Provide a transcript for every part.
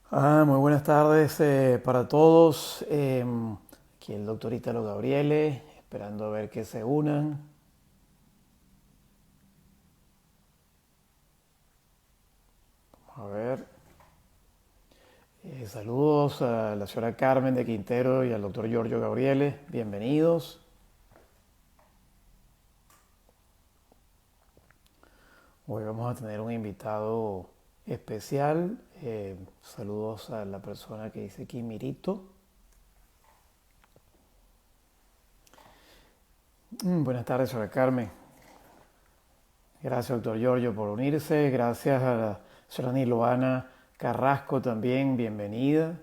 Muy buenas tardes para todos. Aquí el doctor Italo Gabriele, esperando a ver que se unan. A ver. Saludos a la señora Carmen de Quintero y al doctor Giorgio Gabriele. Bienvenidos. Hoy vamos a tener un invitado especial. Saludos a la persona que dice aquí Mirito. Buenas tardes, señora Carmen. Gracias, doctor Giorgio, por unirse. Gracias a la señora Niloana Carrasco también, bienvenida.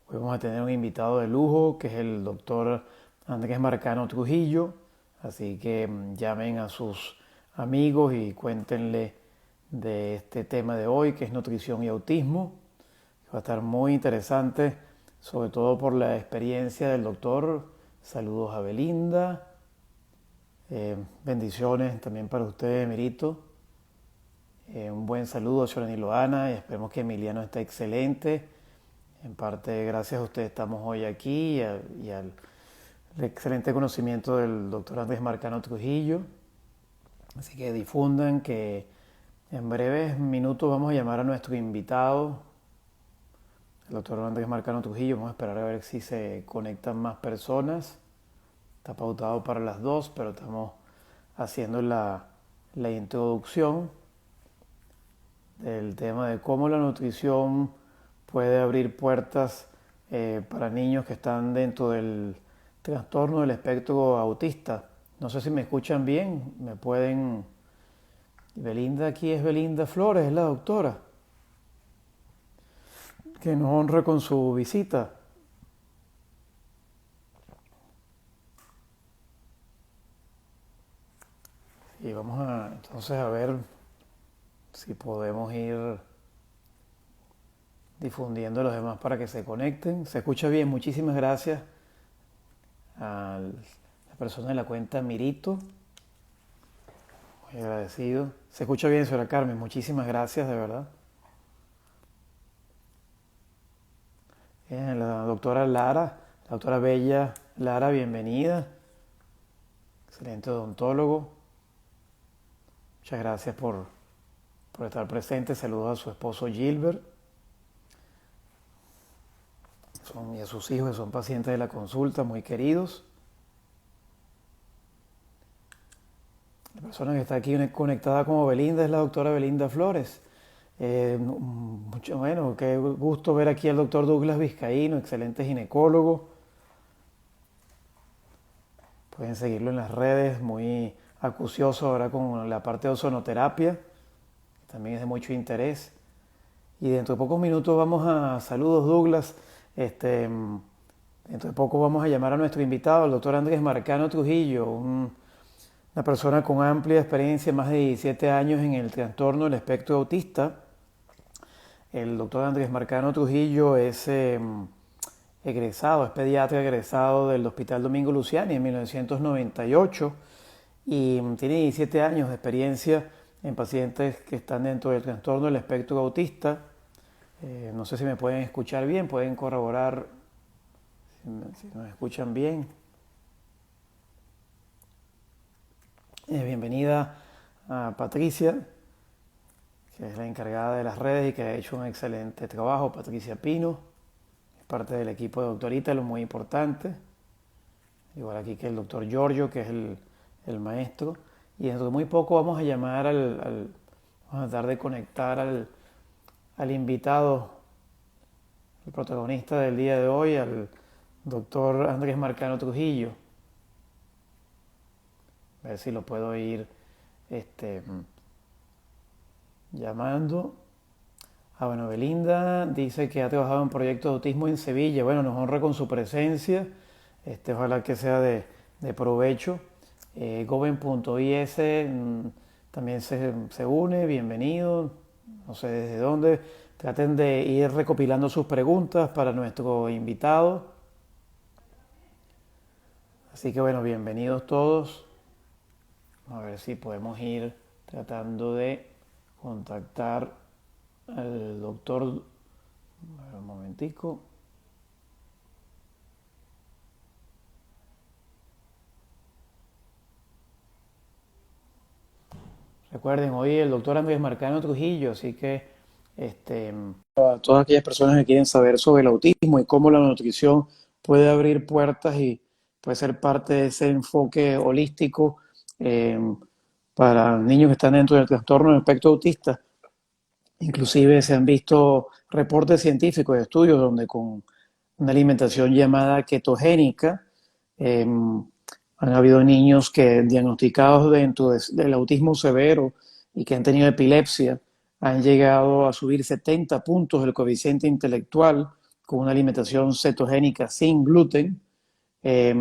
Hoy vamos a tener un invitado de lujo que es el doctor Andrés Marcano Trujillo. Así que llamen a sus amigos y cuéntenle de este tema de hoy, que es nutrición y autismo. Va a estar muy interesante, sobre todo por la experiencia del doctor. Saludos a Belinda. Bendiciones también para usted, Mirito. Un buen saludo a Sorani Loana y esperemos que Emiliano esté excelente. En parte, gracias a usted estamos hoy aquí y al excelente conocimiento del doctor Andrés Marcano Trujillo. Así que difundan que en breves minutos vamos a llamar a nuestro invitado, el doctor Andrés Marcano Trujillo. Vamos a esperar a ver si se conectan más personas. Está pautado para las 2, pero estamos haciendo la introducción del tema de cómo la nutrición puede abrir puertas para niños que están dentro del trastorno del espectro autista. No sé si me escuchan bien, me pueden... Belinda aquí es Belinda Flores, es la doctora, que nos honra con su visita. Y vamos a entonces a ver si podemos ir difundiendo a los demás para que se conecten. Se escucha bien, muchísimas gracias a la persona de la cuenta Mirito. Muy agradecido. Se escucha bien, señora Carmen, muchísimas gracias, de verdad. La doctora Lara, la doctora Bella Lara, bienvenida. Excelente odontólogo. Muchas gracias por estar presente. Saludos a su esposo Gilbert y a sus hijos que son pacientes de la consulta, muy queridos. La persona que está aquí conectada como Belinda es la doctora Belinda Flores. Bueno, qué gusto ver aquí al doctor Douglas Vizcaíno, excelente ginecólogo. Pueden seguirlo en las redes, muy acucioso ahora con la parte de ozonoterapia, que también es de mucho interés. Y dentro de pocos minutos vamos a... Saludos, Douglas. Dentro de poco vamos a llamar a nuestro invitado, el doctor Andrés Marcano Trujillo, una persona con amplia experiencia, más de 17 años en el trastorno del espectro autista. El doctor Andrés Marcano Trujillo es egresado, es pediatra egresado del Hospital Domingo Luciani en 1998 y tiene 17 años de experiencia en pacientes que están dentro del trastorno del espectro autista. No sé si me pueden escuchar bien, pueden corroborar si nos escuchan bien. Bienvenida a Patricia, que es la encargada de las redes y que ha hecho un excelente trabajo. Patricia Pino, es parte del equipo de Doctor Ítalo, muy importante. Igual aquí que el doctor Giorgio, que es el maestro. Y dentro de muy poco vamos a llamar vamos a tratar de conectar al invitado, el protagonista del día de hoy, al doctor Andrés Marcano Trujillo. A ver si lo puedo ir llamando. Bueno, Belinda dice que ha trabajado en proyectos de autismo en Sevilla. Bueno, nos honra con su presencia. Ojalá que sea de provecho. Goven.is también se une, bienvenido. No sé desde dónde. Traten de ir recopilando sus preguntas para nuestro invitado. Así que bueno, bienvenidos todos. A ver si podemos ir tratando de contactar al doctor A ver, un momentico. Recuerden, hoy el doctor Andrés Marcano Trujillo, así que a todas aquellas personas que quieren saber sobre el autismo y cómo la nutrición puede abrir puertas y puede ser parte de ese enfoque holístico eh, para niños que están dentro del trastorno del espectro autista. Inclusive se han visto reportes científicos de estudios donde con una alimentación llamada ketogénica han habido niños que diagnosticados dentro del autismo severo y que han tenido epilepsia han llegado a subir 70 puntos del coeficiente intelectual con una alimentación cetogénica sin gluten eh,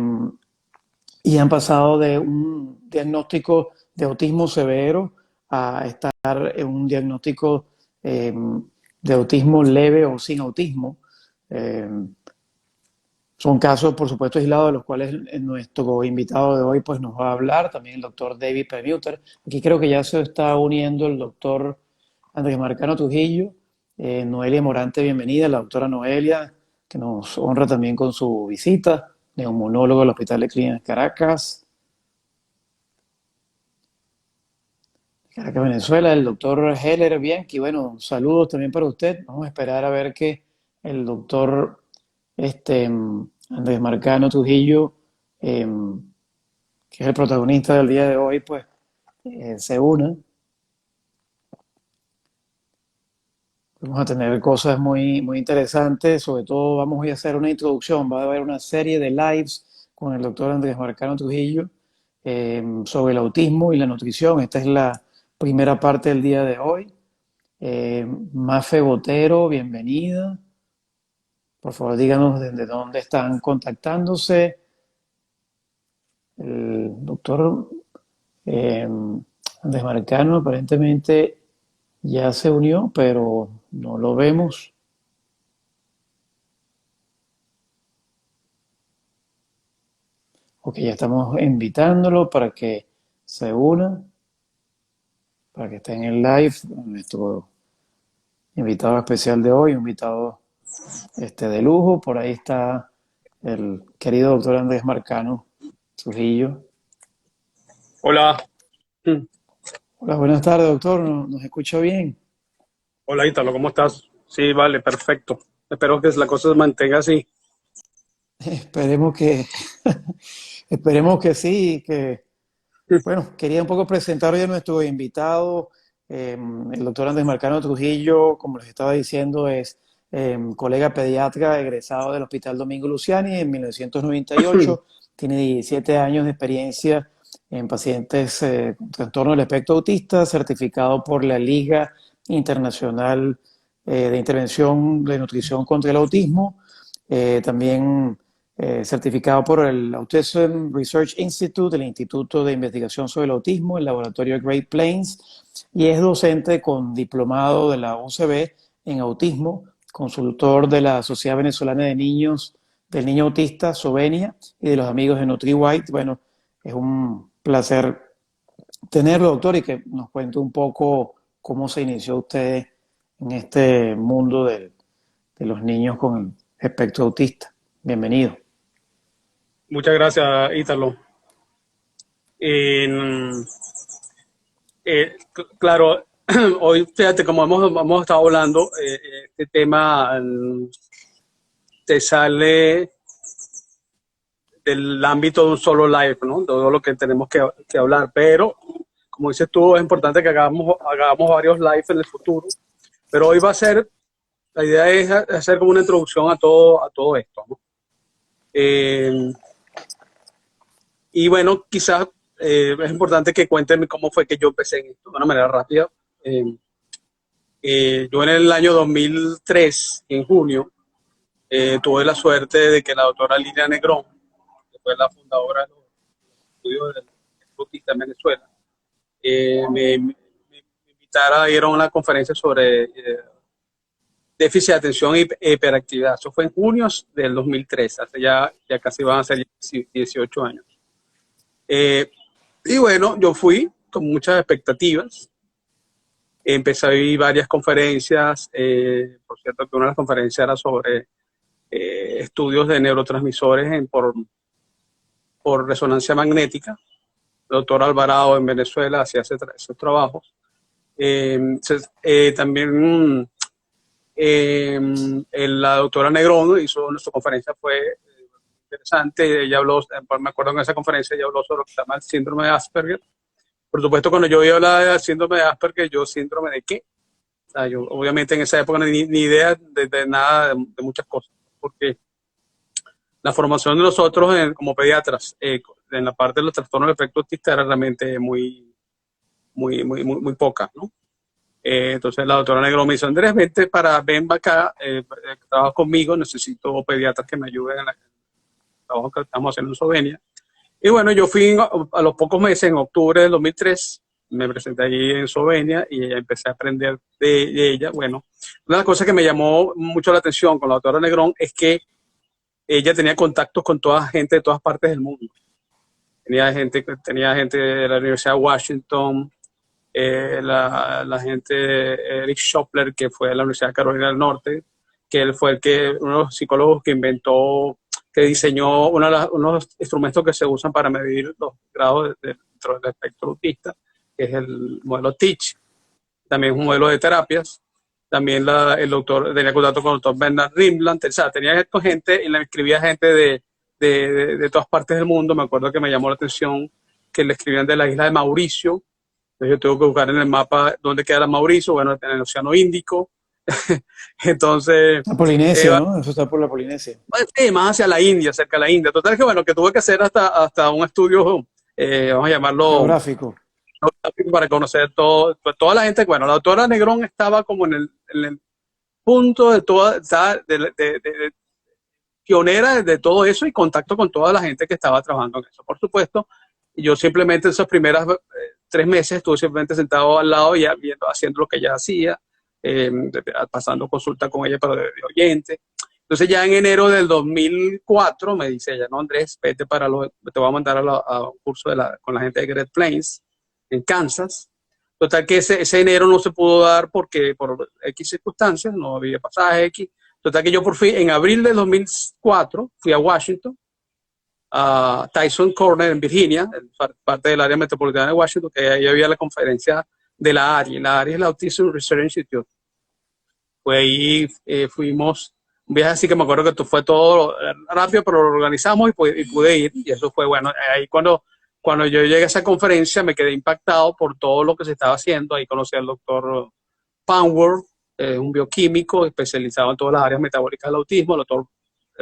y han pasado de un diagnóstico de autismo severo a estar en un diagnóstico de autismo leve o sin autismo. Eh, Son casos, por supuesto, aislados, de los cuales nuestro invitado de hoy pues, nos va a hablar, también el doctor David Permuter. Aquí creo que ya se está uniendo el doctor Andrés Marcano Trujillo, Noelia Morante, bienvenida, la doctora Noelia, que nos honra también con su visita, neumonólogo del Hospital de Clínicas Caracas, Caracas, Venezuela, el doctor Heller Bianchi. Bueno, saludos también para usted. Vamos a esperar a ver que el doctor Andrés Marcano Trujillo, eh, que es el protagonista del día de hoy, pues se una. Vamos a tener cosas muy, muy interesantes, sobre todo vamos a hacer una introducción, va a haber una serie de lives con el doctor Andrés Marcano Trujillo sobre el autismo y la nutrición. Esta es la primera parte del día de hoy. Mafe Botero, bienvenida. Por favor, díganos desde dónde están contactándose. El doctor Andrés Marcano aparentemente ya se unió, pero no lo vemos. Ok, ya estamos invitándolo para que se una, para que esté en el live. Nuestro invitado especial de hoy, invitado de lujo. Por ahí está el querido doctor Andrés Marcano Trujillo. Hola. Hola, buenas tardes, doctor. ¿Nos escucha bien? Hola Ítalo, ¿cómo estás? Sí, vale, perfecto. Espero que la cosa se mantenga así. Esperemos que, esperemos que sí, que bueno, quería un poco presentar hoy a nuestro invitado, el doctor Andrés Marcano Trujillo, como les estaba diciendo, es colega pediatra egresado del Hospital Domingo Luciani en 1998, tiene 17 años de experiencia en pacientes con trastorno del espectro autista, certificado por la Liga Internacional de Intervención de Nutrición contra el Autismo, también certificado por el Autism Research Institute, el Instituto de Investigación sobre el Autismo, el laboratorio de Great Plains, y es docente con diplomado de la UCB en autismo, consultor de la Sociedad Venezolana de Niños, del Niño Autista, Sovenia, y de los amigos de NutriWhite. Bueno, es un placer tenerlo, doctor, y que nos cuente un poco cómo se inició usted en este mundo de los niños con espectro autista. Bienvenido. Muchas gracias, Ítalo. En- claro, hoy, fíjate, como hemos estado hablando, este tema te sale del ámbito de un solo live, ¿no? Todo lo que tenemos que hablar, pero como dices tú, es importante que hagamos varios lives en el futuro, pero hoy la idea es hacer como una introducción a todo esto, ¿no? Eh, Y bueno, quizás es importante que cuenten cómo fue que yo empecé en esto de una manera rápida. Eh, yo en el año 2003, en junio, tuve la suerte de que la doctora Lilia Negrón, que fue la fundadora de los estudios del autista en Venezuela, me invitara a ir a una conferencia sobre déficit de atención y hiperactividad. Eso fue en junio del 2003, hace ya casi van a ser 18 años. Y bueno, yo fui con muchas expectativas. Empecé a ir varias conferencias, por cierto que una de las conferencias era sobre estudios de neurotransmisores por resonancia magnética. El doctor Alvarado en Venezuela hacía esos trabajos. También la doctora Negrón hizo nuestra conferencia, fue interesante. Ella habló, me acuerdo en esa conferencia, ella habló sobre lo que se llama el síndrome de Asperger. Por supuesto, cuando yo iba a hablar del síndrome de Asperger, yo, ¿síndrome de qué? O sea, yo obviamente en esa época ni idea de nada, de muchas cosas, porque la formación de nosotros como pediatras en la parte de los trastornos del espectro autista era realmente muy poca, ¿no? Entonces la doctora Negro me dice, Andrés, ven acá, trabaja conmigo, necesito pediatras que me ayuden en el trabajo que estamos haciendo en Eslovenia. Y bueno, yo fui a los pocos meses, en octubre del 2003, me presenté allí en Eslovenia y empecé a aprender de ella. Bueno, una de las cosas que me llamó mucho la atención con la doctora Negrón es que ella tenía contactos con toda gente de todas partes del mundo. Tenía gente de la Universidad de Washington, la gente de Eric Schopler, que fue de la Universidad de Carolina del Norte, que él fue uno de los psicólogos que diseñó unos instrumentos que se usan para medir los grados dentro del espectro autista, que es el modelo Teach. También es un modelo de terapias. También el doctor tenía contacto con el doctor Bernard Rimland. O sea, tenía gente y le escribía gente de todas partes del mundo. Me acuerdo que me llamó la atención que le escribían de la isla de Mauricio. Entonces yo tengo que buscar en el mapa dónde queda Mauricio. Bueno, en el Océano Índico. Entonces... La Polinesia, ¿no? Eso está por la Polinesia. Sí, más hacia la India, cerca de la India. Total que bueno, que tuve que hacer hasta un estudio, vamos a llamarlo... Geográfico. Para conocer toda la gente. Bueno, la doctora Negrón estaba como en el punto de toda, de pionera de todo eso y contacto con toda la gente que estaba trabajando en eso. Por supuesto, yo simplemente esos primeros 3 meses estuve simplemente sentado al lado y haciendo lo que ella hacía, pasando consulta con ella, pero de oyente. Entonces ya en enero del 2004 me dice ella, no, Andrés, vete te voy a mandar a un curso con la gente de Great Plains en Kansas. Total que ese enero no se pudo dar porque por X circunstancias, no había pasaje X. Total que yo por fin, en abril de 2004, fui a Washington, a Tyson Corner en Virginia, parte del área metropolitana de Washington, que ahí había la conferencia de la ARI. La ARI es la Autism Research Institute. Pues ahí fuimos, un viaje así que me acuerdo que fue todo rápido, pero lo organizamos y pude ir. Y eso fue bueno. Ahí cuando yo llegué a esa conferencia me quedé impactado por todo lo que se estaba haciendo. Ahí conocí al doctor Power, un bioquímico especializado en todas las áreas metabólicas del autismo.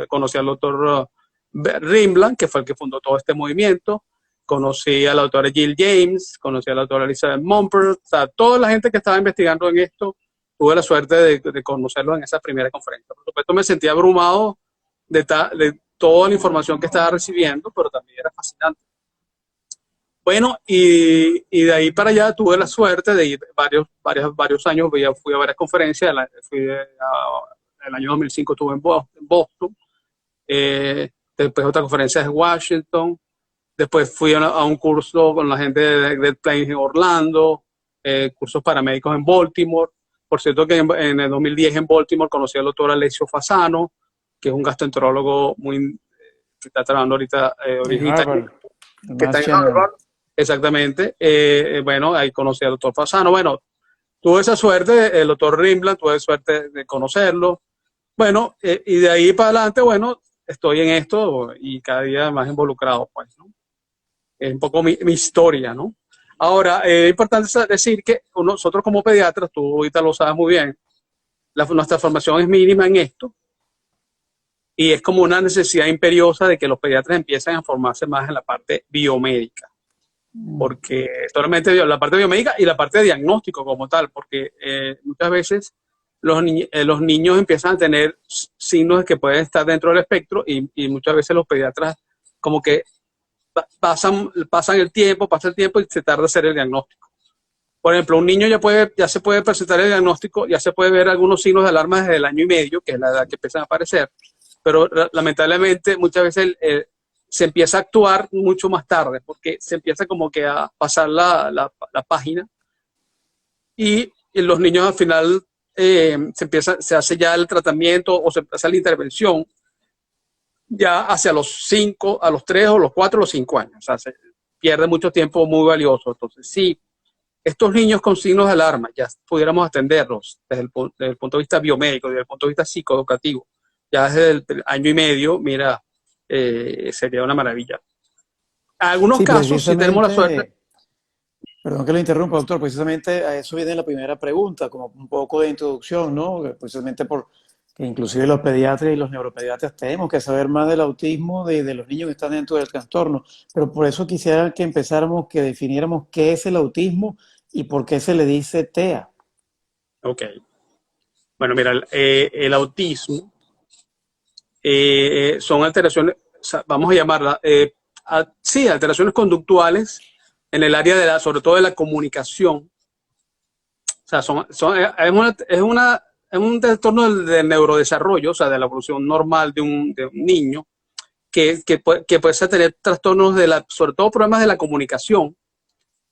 Conocí al doctor Rimland, que fue el que fundó todo este movimiento. Conocí a la doctora Jill James, conocí a la doctora Elizabeth Mumford. O sea, toda la gente que estaba investigando en esto, tuve la suerte de conocerlos en esa primera conferencia. Por supuesto, me sentí abrumado de toda la información que estaba recibiendo, pero también era fascinante. Bueno, y de ahí para allá tuve la suerte de ir varios años, fui a varias conferencias. El año 2005 estuve en Boston, después otra conferencia en Washington, después fui a un curso con la gente de Great Plains en Orlando, cursos para médicos en Baltimore. Por cierto que en el 2010 en Baltimore conocí al doctor Alessio Fasano, que es un gastroenterólogo que está trabajando ahorita que está en Harvard. Exactamente. Bueno, ahí conocí al doctor Fasano. Bueno, tuve esa suerte, el doctor Rimland, tuve suerte de conocerlo. Bueno, y de ahí para adelante, bueno, estoy en esto y cada día más involucrado, pues, ¿no? Es un poco mi historia, ¿no? Ahora, es importante decir que nosotros como pediatras, tú ahorita lo sabes muy bien, nuestra formación es mínima en esto y es como una necesidad imperiosa de que los pediatras empiecen a formarse más en la parte biomédica. Porque solamente la parte biomédica y la parte de diagnóstico como tal, porque muchas veces los niños empiezan a tener signos que pueden estar dentro del espectro y muchas veces los pediatras como que pasa el tiempo y se tarda hacer el diagnóstico. Por ejemplo, un niño ya se puede presentar el diagnóstico, ya se puede ver algunos signos de alarma desde el año y medio, que es la edad que empiezan a aparecer, pero lamentablemente muchas veces se empieza a actuar mucho más tarde, porque se empieza como que a pasar la página y y los niños al final se hace ya el tratamiento o se hace la intervención ya hacia los 5, a los 3 o los 4 o los 5 años. O sea, se pierde mucho tiempo muy valioso. Entonces, sí, estos niños con signos de alarma ya pudiéramos atenderlos desde el punto de vista biomédico, desde el punto de vista psicoeducativo, ya desde el año y medio, mira, sería una maravilla. En algunos Sí, casos, si tenemos la suerte. precisamente, perdón que lo interrumpa, doctor, precisamente a eso viene la primera pregunta, como un poco de introducción, ¿no? Precisamente por que inclusive los pediatras y los neuropediatras tenemos que saber más del autismo de los niños que están dentro del trastorno, pero por eso quisiera que empezáramos, que definiéramos qué es el autismo y por qué se le dice TEA. Ok. Bueno, mira, el autismo son alteraciones, o sea, vamos a llamarla, sí, alteraciones conductuales en el área sobre todo de la comunicación. O sea, es un trastorno del neurodesarrollo, o sea, de la evolución normal de un niño, que puede tener trastornos sobre todo problemas de la comunicación,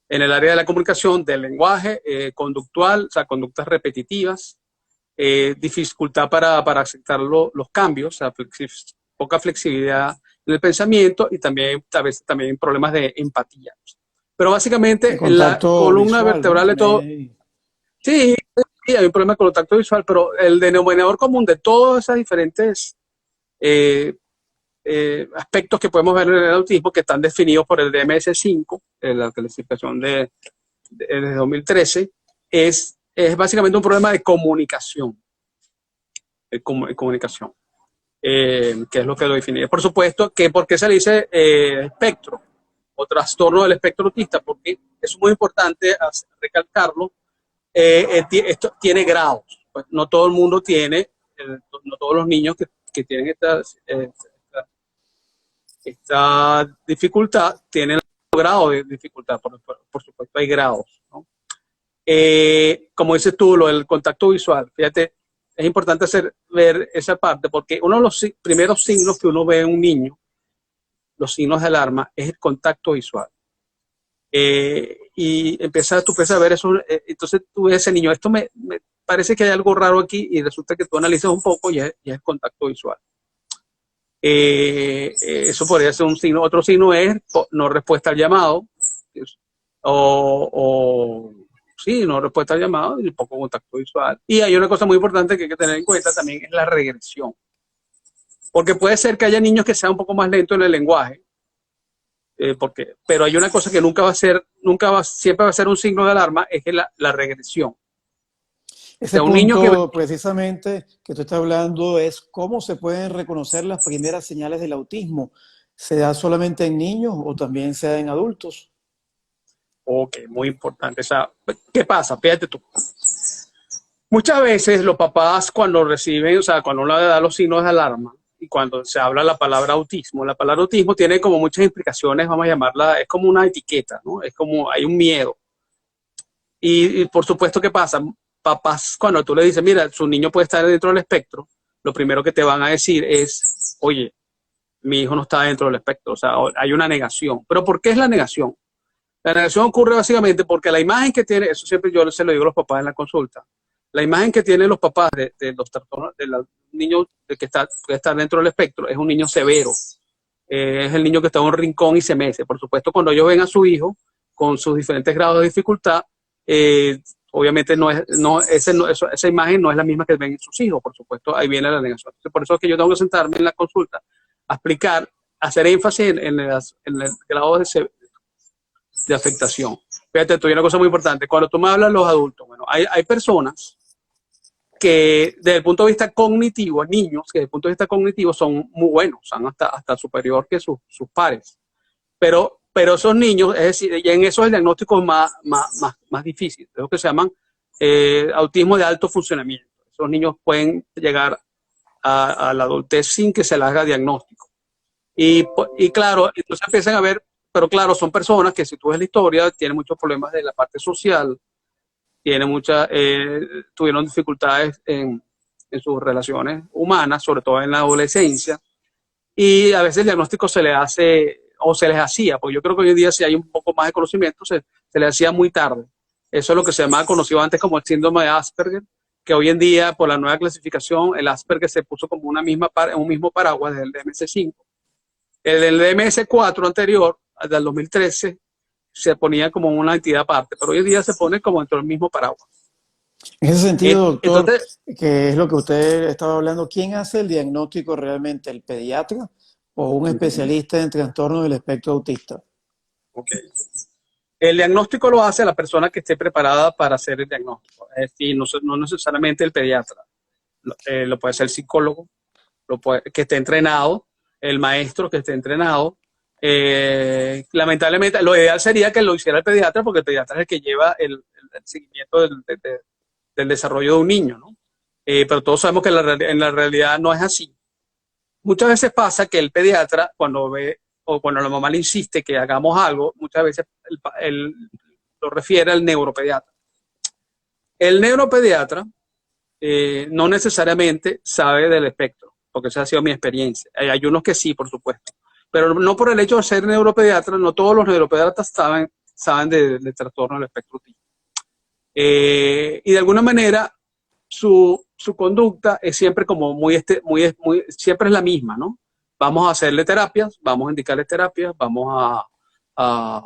en el área de la comunicación, del lenguaje, conductual, o sea, conductas repetitivas, dificultad para aceptar los cambios, o sea, poca flexibilidad en el pensamiento y también, a veces también problemas de empatía. Pero El básicamente la contacto columna visual, ¿no? vertebral de todo, sí, sí, hay un problema con el contacto visual, pero el denominador común de todas esas diferentes eh, aspectos que podemos ver en el autismo, que están definidos por el DMS-5, la clasificación de 2013, es básicamente un problema de comunicación. Comunicación, que es lo que lo define. Por supuesto, que ¿por qué se le dice espectro o trastorno del espectro autista? Porque es muy importante recalcarlo. Esto tiene grados. Pues no todo el mundo tiene, no todos los niños que tienen esta dificultad tienen el grado de dificultad. Por supuesto, hay grados, ¿no? Como dices tú, lo del contacto visual, fíjate, es importante ver esa parte porque uno de los primeros signos que uno ve en un niño, los signos de alarma, es el contacto visual. Y tú empiezas a ver eso, entonces tú ves ese niño, esto me parece que hay algo raro aquí y resulta que tú analizas un poco y es contacto visual. Eso podría ser un signo. Otro signo es no respuesta al llamado, sí, no respuesta al llamado y poco contacto visual. Y hay una cosa muy importante que hay que tener en cuenta también, es la regresión. Porque puede ser que haya niños que sean un poco más lentos en el lenguaje, pero hay una cosa que siempre va a ser un signo de alarma, es que la regresión. O Ese sea, un niño que... punto precisamente que tú estás hablando es cómo se pueden reconocer las primeras señales del autismo. ¿Se da solamente en niños o también se da en adultos? Ok, muy importante. O sea, ¿qué pasa? Fíjate tú. Muchas veces los papás cuando reciben, o sea, cuando uno le da los signos de alarma y cuando se habla la palabra autismo tiene como muchas implicaciones, vamos a llamarla, es como una etiqueta, ¿no? Es como hay un miedo. Y por supuesto, ¿qué pasa? Papás, cuando tú le dices, mira, su niño puede estar dentro del espectro, lo primero que te van a decir es, oye, mi hijo no está dentro del espectro, o sea, hay una negación. ¿Pero por qué es la negación? La negación ocurre básicamente porque la imagen que tiene, eso siempre yo se lo digo a los papás en la consulta, la imagen que tienen los papás de los trastornos, de los niños que está dentro del espectro, es un niño severo. Es el niño que está en un rincón y se mece. Por supuesto, cuando ellos ven a su hijo con sus diferentes grados de dificultad, obviamente esa imagen no es la misma que ven sus hijos. Por supuesto, ahí viene la negación. Por eso es que yo tengo que sentarme en la consulta a explicar, hacer énfasis en el grado de afectación. Fíjate, tú hay una cosa muy importante. Cuando tú me hablas de los adultos, bueno, hay personas que desde el punto de vista cognitivo, niños que desde el punto de vista cognitivo son muy buenos, son hasta superior que sus pares. Pero esos niños, es decir, y en eso el diagnóstico es más difícil. Es lo que se llaman autismo de alto funcionamiento. Esos niños pueden llegar a la adultez sin que se les haga diagnóstico. Y claro, entonces empiezan a ver, pero claro, son personas que si tú ves la historia, tienen muchos problemas de la parte social, tuvieron dificultades en sus relaciones humanas, sobre todo en la adolescencia, y a veces el diagnóstico se le hace, o se les hacía, porque yo creo que hoy en día si hay un poco más de conocimiento, se les hacía muy tarde Eso es lo que se llamaba, conocido antes como el síndrome de Asperger, que hoy en día, por la nueva clasificación, el Asperger se puso como un mismo paraguas desde el DMS-5. El DMS-4 anterior, del 2013, se ponía como una entidad aparte, pero hoy en día se pone como dentro del mismo paraguas. En ese sentido, doctor, Entonces, que es lo que usted estaba hablando, ¿quién hace el diagnóstico realmente? ¿El pediatra o un especialista en trastornos del espectro autista? okay. El diagnóstico lo hace la persona que esté preparada para hacer el diagnóstico. Es decir, no necesariamente el pediatra. Lo puede ser el psicólogo, que esté entrenado, el maestro que esté entrenado. Lamentablemente, lo ideal sería que lo hiciera el pediatra, porque el pediatra es el que lleva el seguimiento del desarrollo de un niño, ¿no? Pero todos sabemos que en la realidad no es así. Muchas veces pasa que el pediatra, cuando ve o cuando la mamá le insiste que hagamos algo, muchas veces lo refiere al neuropediatra. El neuropediatra no necesariamente sabe del espectro, porque esa ha sido mi experiencia. Hay unos que sí, por supuesto, pero no por el hecho de ser neuropediatra, no todos los neuropediatras saben del trastorno del espectro autista. Y de alguna manera su conducta es siempre como siempre es la misma, ¿no? Vamos a hacerle terapias, vamos a indicarle terapias, vamos a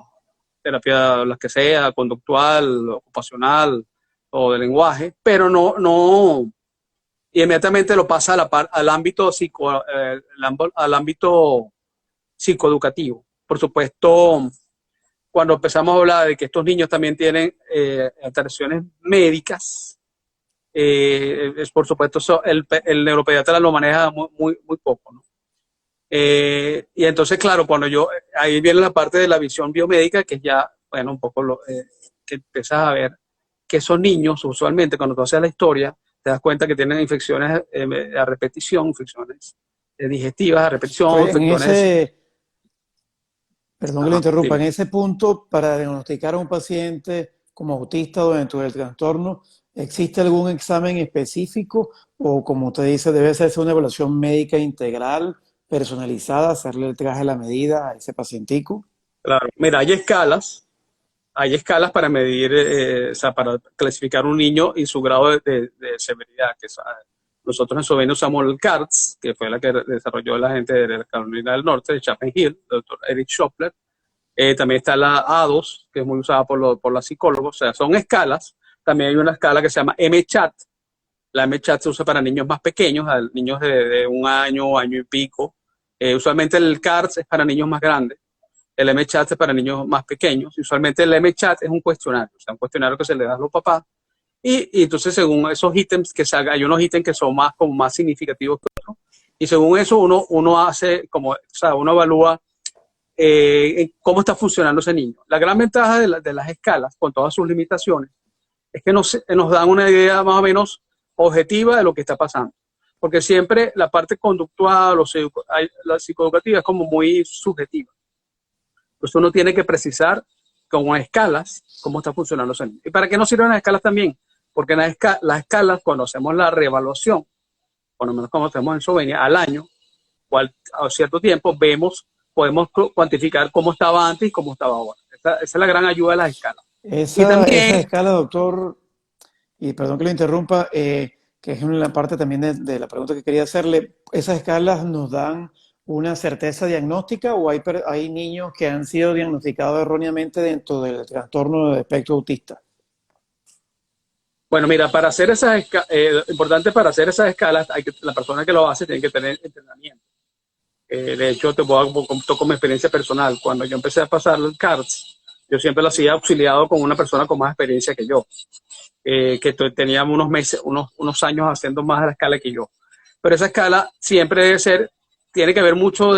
terapia, las que sea, conductual, ocupacional o de lenguaje, pero no, y inmediatamente lo pasa al ámbito al ámbito psicoeducativo. Por supuesto, cuando empezamos a hablar de que estos niños también tienen alteraciones médicas, por supuesto el neuropediatra lo maneja muy poco, ¿no? Y entonces, claro, ahí viene la parte de la visión biomédica, que ya, bueno, un poco que empiezas a ver que esos niños, usualmente, cuando tú haces la historia, te das cuenta que tienen infecciones a repetición, infecciones digestivas a repetición, Pues en infecciones... perdón que lo Ajá, interrumpa, en dime. ese punto, para diagnosticar a un paciente como autista o dentro del trastorno, ¿existe algún examen específico o, como usted dice, debe hacerse una evaluación médica integral, personalizada, hacerle el traje a la medida a ese pacientico? Claro, mira, hay escalas para medir, o sea, para clasificar un niño y su grado de severidad. Nosotros en Slovenia usamos el CARTS, que fue la que desarrolló la gente de la Carolina del Norte, de Chapel Hill, el doctor Eric Schopler. También está la A2, que es muy usada por la psicólogos. O sea, son escalas. También hay una escala que se llama MCHAT. La MCHAT se usa para niños más pequeños, niños de un año y pico. Usualmente el CARTS es para niños más grandes. El MCHAT es para niños más pequeños. Usualmente el MCHAT es un cuestionario, o sea, un cuestionario que se le da a los papás. Y entonces, según esos ítems que salgan, hay unos ítems que son como más significativos que otros. Y según eso, uno hace, o sea, uno evalúa cómo está funcionando ese niño. La gran ventaja de las escalas, con todas sus limitaciones, es que nos dan una idea más o menos objetiva de lo que está pasando. Porque siempre la parte conductual, la psicoeducativa es como muy subjetiva. Entonces uno tiene que precisar con escalas cómo está funcionando ese niño. ¿Y para qué nos sirven las escalas también? Porque las escalas, cuando hacemos la reevaluación, por lo menos como hacemos en Slovenia, al año o a cierto tiempo, podemos cuantificar cómo estaba antes y cómo estaba ahora. Esa es la gran ayuda de las escalas. Y Esa también, escala, doctor, y perdón que lo interrumpa, que es una parte también de la pregunta que quería hacerle, ¿esas escalas nos dan una certeza diagnóstica o hay niños que han sido diagnosticados erróneamente dentro del trastorno de espectro autista? bueno, mira, para hacer importante para hacer esas escalas, la persona que lo hace tiene que tener entrenamiento. De hecho, toco mi experiencia personal. Cuando yo empecé a pasar el CARTS, yo siempre lo hacía auxiliado con una persona con más experiencia que yo, tenía unos meses, unos años haciendo más de la escala que yo. Pero esa escala siempre tiene que ver mucho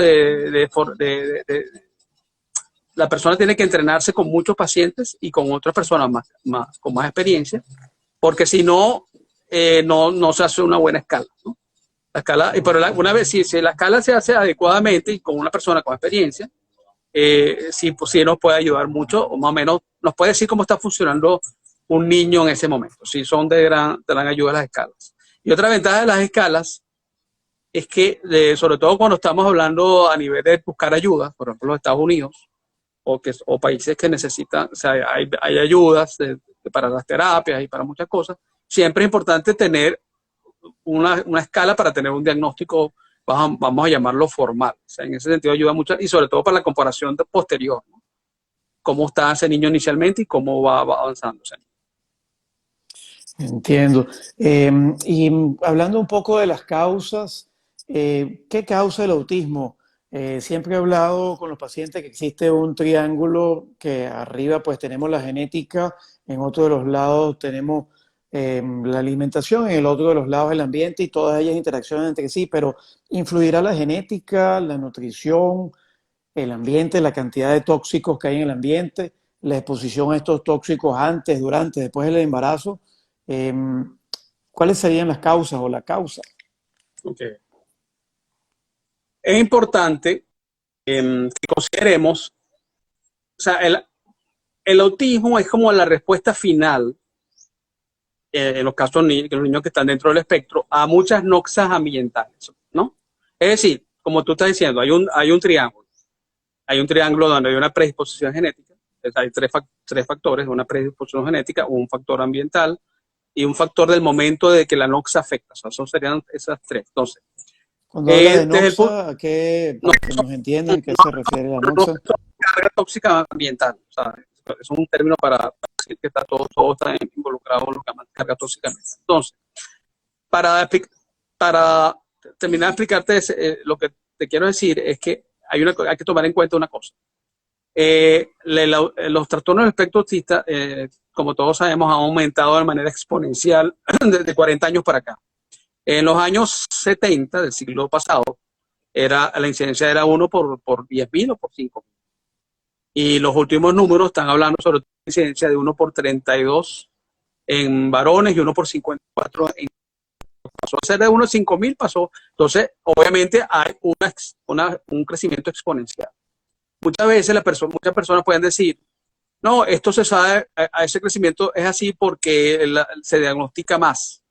la persona tiene que entrenarse con muchos pacientes y con otras personas con más experiencia, porque si no, no se hace una buena escala, ¿no? La escala, pero una vez, si la escala se hace adecuadamente y con una persona con experiencia, sí, pues sí nos puede ayudar mucho, o más o menos nos puede decir cómo está funcionando un niño en ese momento. Sí, son de gran ayuda las escalas. Y otra ventaja de las escalas es que, sobre todo cuando estamos hablando a nivel de buscar ayuda, por ejemplo, los Estados Unidos, o países que necesitan, o sea, hay ayudas para las terapias y para muchas cosas, siempre es importante tener una escala para tener un diagnóstico, vamos a llamarlo formal. O sea, en ese sentido ayuda mucho y sobre todo para la comparación posterior, ¿no? Cómo está ese niño inicialmente y cómo va avanzando ese niño. Entiendo. Y hablando un poco de las causas, ¿qué causa el autismo? Siempre he hablado con los pacientes que existe un triángulo que arriba pues tenemos la genética, en otro de los lados tenemos la alimentación, en el otro de los lados el ambiente y todas ellas interaccionan entre sí, pero ¿influirá la genética, la nutrición, el ambiente, la cantidad de tóxicos que hay en el ambiente, la exposición a estos tóxicos antes, durante, después del embarazo? Eh, ¿Cuáles serían las causas o la causa? Okay. Es importante que consideremos, o sea, el autismo es como la respuesta final, en los casos de los niños que están dentro del espectro, a muchas noxas ambientales, ¿no? Es decir, como tú estás diciendo, hay un triángulo. Hay un triángulo donde hay una predisposición genética. Hay tres factores, una predisposición genética, un factor ambiental y un factor del momento de que la noxa afecta. O sea, son serían esas tres. Entonces, Cuando habla de desde el punto, noxa, ¿a qué, no, para que nos entiendan, a qué se refiere la noxa? carga tóxica ambiental. O sea, es un término para decir que todo está involucrado en lo que llaman carga tóxica ambiental. Entonces, para terminar de explicarte lo que te quiero decir es que hay que tomar en cuenta una cosa. Los trastornos del espectro autista, como todos sabemos, han aumentado de manera exponencial desde 40 años para acá. En los años 70 del siglo pasado, la incidencia era 1 por 10.000 o por 5.000. Y los últimos números están hablando sobre una incidencia de 1 por 32 en varones y 1 por 54 en pasó a ser de 1 a 5.000, pasó. Entonces, obviamente hay un crecimiento exponencial. Muchas veces muchas personas pueden decir, no, esto se sabe, a ese crecimiento es así porque se diagnostica más.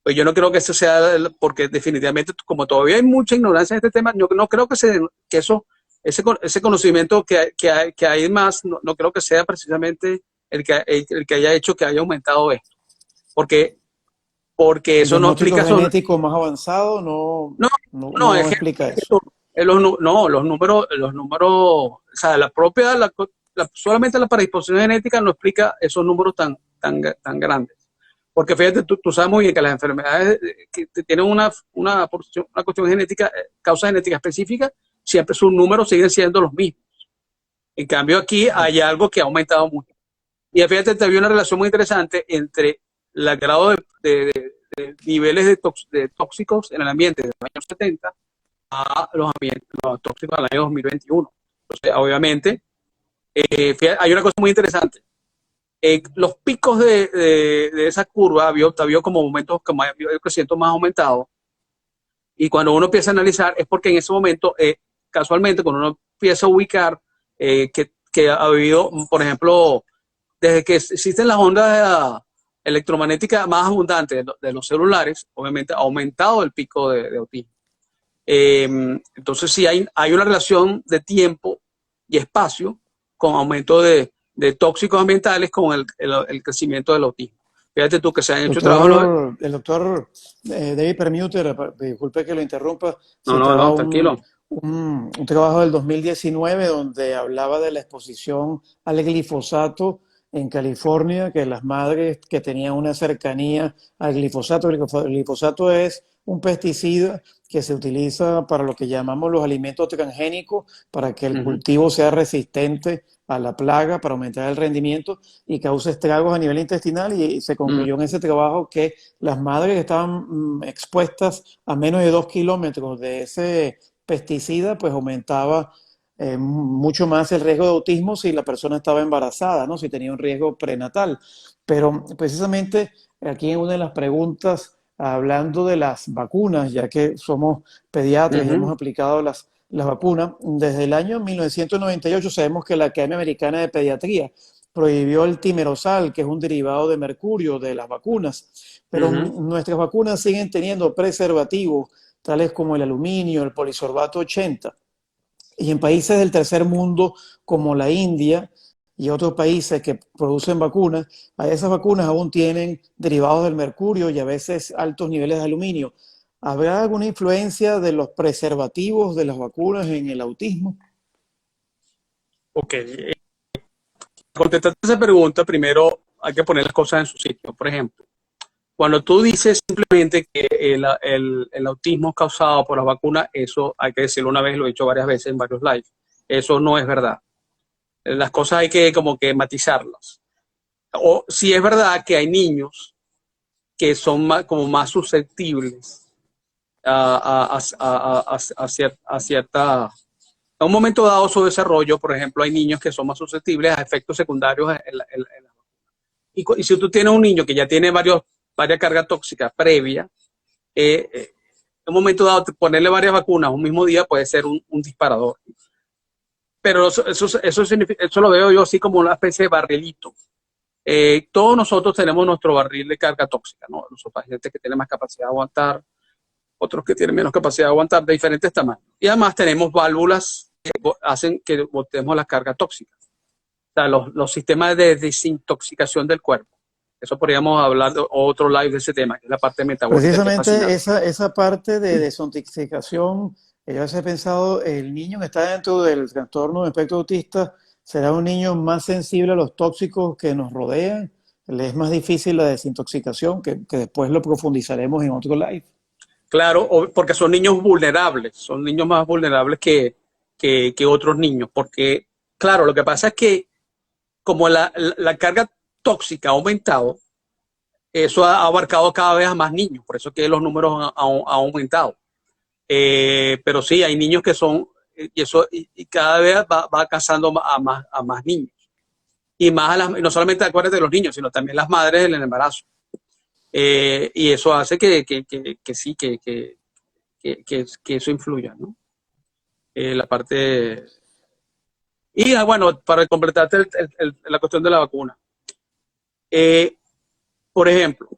Pues yo no creo que eso sea, porque definitivamente, como todavía hay mucha ignorancia en este tema, yo no creo que ese conocimiento que hay más, no creo que sea precisamente el que haya hecho que haya aumentado esto. Porque ¿El eso no diagnóstico explica sobre. genético más avanzado no, No, no, no, no explica eso? los números, o sea, solamente la predisposición genética no explica esos números tan grandes. Porque fíjate, tú sabes muy bien que las enfermedades que tienen una cuestión genética, causa genética específica, siempre sus números siguen siendo los mismos. En cambio, aquí hay algo que ha aumentado mucho. Y fíjate, te había una relación muy interesante entre el grado de niveles de tóxicos en el ambiente de los años 70 a los tóxicos del año 2021. Entonces, obviamente, hay una cosa muy interesante. Los picos de esa curva había como momentos, como el crecimiento más aumentado. Y cuando uno empieza a analizar, es porque en ese momento, casualmente, cuando uno empieza a ubicar que ha habido, por ejemplo, desde que existen las ondas electromagnéticas más abundantes de los celulares, obviamente ha aumentado el pico de autismo. Entonces sí hay una relación de tiempo y espacio con aumento de tóxicos ambientales con el crecimiento del autismo. Fíjate tú que se han hecho trabajos. El doctor David Permuter, disculpe que lo interrumpa, No, citaba tranquilo. un trabajo del 2019 donde hablaba de la exposición al glifosato en California, que las madres que tenían una cercanía al glifosato, el glifosato es un pesticida que se utiliza para lo que llamamos los alimentos transgénicos, para que el cultivo sea resistente a la plaga, para aumentar el rendimiento y causa estragos a nivel intestinal. Y se concluyó en ese trabajo que las madres que estaban expuestas a menos de 2 kilómetros de ese pesticida, pues aumentaba mucho más el riesgo de autismo si la persona estaba embarazada, ¿no? Si tenía un riesgo prenatal. Pero precisamente aquí en una de las preguntas, hablando de las vacunas, ya que somos pediatras y hemos aplicado las vacunas, desde el año 1998 sabemos que la Academia Americana de Pediatría prohibió el timerosal, que es un derivado de mercurio de las vacunas, pero nuestras vacunas siguen teniendo preservativos, tales como el aluminio, el polisorbato 80. Y en países del tercer mundo, como la India y otros países que producen vacunas, esas vacunas aún tienen derivados del mercurio y a veces altos niveles de aluminio. ¿Habrá alguna influencia de los preservativos de las vacunas en el autismo? Ok, contestando esa pregunta, primero hay que poner las cosas en su sitio. Por ejemplo, cuando tú dices simplemente que el autismo es causado por las vacunas, eso hay que decirlo una vez, lo he dicho varias veces en varios lives. Eso no es verdad. Las cosas hay que como que matizarlas. O si es verdad que hay niños que son como más susceptibles a cierta... A un momento dado su desarrollo, por ejemplo, hay niños que son más susceptibles a efectos secundarios y si tú tienes un niño que ya tiene varias cargas tóxicas previas, en un momento dado ponerle varias vacunas un mismo día puede ser un disparador. Pero eso lo veo yo así como una especie de barrilito. Todos nosotros tenemos nuestro barril de carga tóxica, ¿no? Los pacientes que tienen más capacidad de aguantar, otros que tienen menos capacidad de aguantar, de diferentes tamaños. Y además tenemos válvulas que hacen que botemos las cargas tóxicas. O sea, los sistemas de desintoxicación del cuerpo. Eso podríamos hablar de otro live de ese tema, que es la parte metabólica, que es Precisamente fascinante. esa parte de desintoxicación, yo a veces he pensado, el niño que está dentro del trastorno de espectro autista será un niño más sensible a los tóxicos que nos rodean, le es más difícil la desintoxicación, que después lo profundizaremos en otro live. Claro, porque son niños vulnerables, son niños más vulnerables que otros niños, porque, claro, lo que pasa es que como la carga tóxica ha aumentado, eso ha abarcado cada vez a más niños, por eso es que los números han aumentado. Pero sí, hay niños que son, y cada vez va cazando a más niños. Y más no solamente acuérdate de los niños, sino también las madres en el embarazo. Y eso hace que sí, que eso influya, ¿no? La parte... Y bueno, para completarte la cuestión de la vacuna. Eh, por ejemplo,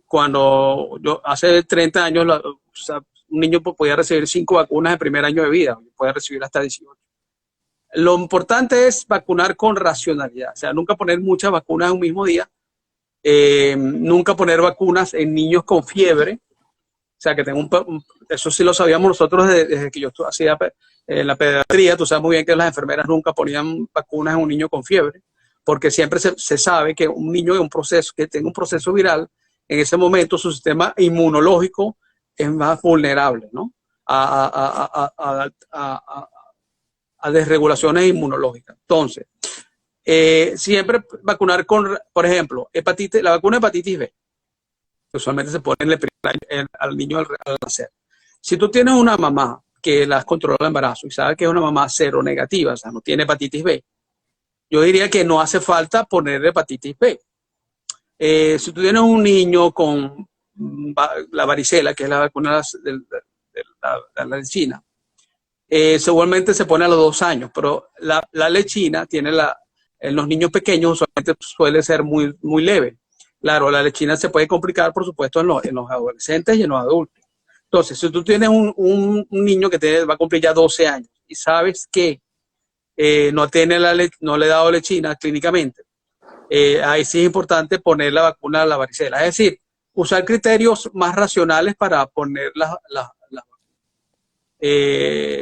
cuando yo hace 30 años, o sea, un niño podía recibir 5 vacunas en primer año de vida, puede recibir hasta 18. Lo importante es vacunar con racionalidad, o sea, nunca poner muchas vacunas en un mismo día, nunca poner vacunas en niños con fiebre, o sea, que tengo eso sí lo sabíamos nosotros desde que yo hacía en la pediatría. Tú sabes muy bien que las enfermeras nunca ponían vacunas en un niño con fiebre, porque siempre se sabe que un niño que tenga un proceso viral, en ese momento su sistema inmunológico es más vulnerable, ¿no? A desregulaciones inmunológicas. Entonces, siempre vacunar con, por ejemplo, la vacuna de hepatitis B usualmente se pone en el primer año, al niño al nacer. Si tú tienes una mamá que las controla el embarazo y sabe que es una mamá cero negativa, o sea, no tiene hepatitis B, yo diría que no hace falta poner hepatitis B. Si tú tienes un niño con la varicela, que es la vacuna de la lechina, seguramente se pone a los 2 años, pero la lechina tiene en los niños pequeños usualmente suele ser muy, muy leve. Claro, la lechina se puede complicar, por supuesto, en los adolescentes y en los adultos. Entonces, si tú tienes un niño que va a cumplir ya 12 años y sabes que no le he dado lechina clínicamente, ahí sí es importante poner la vacuna de la varicela. Es decir, usar criterios más racionales para poner las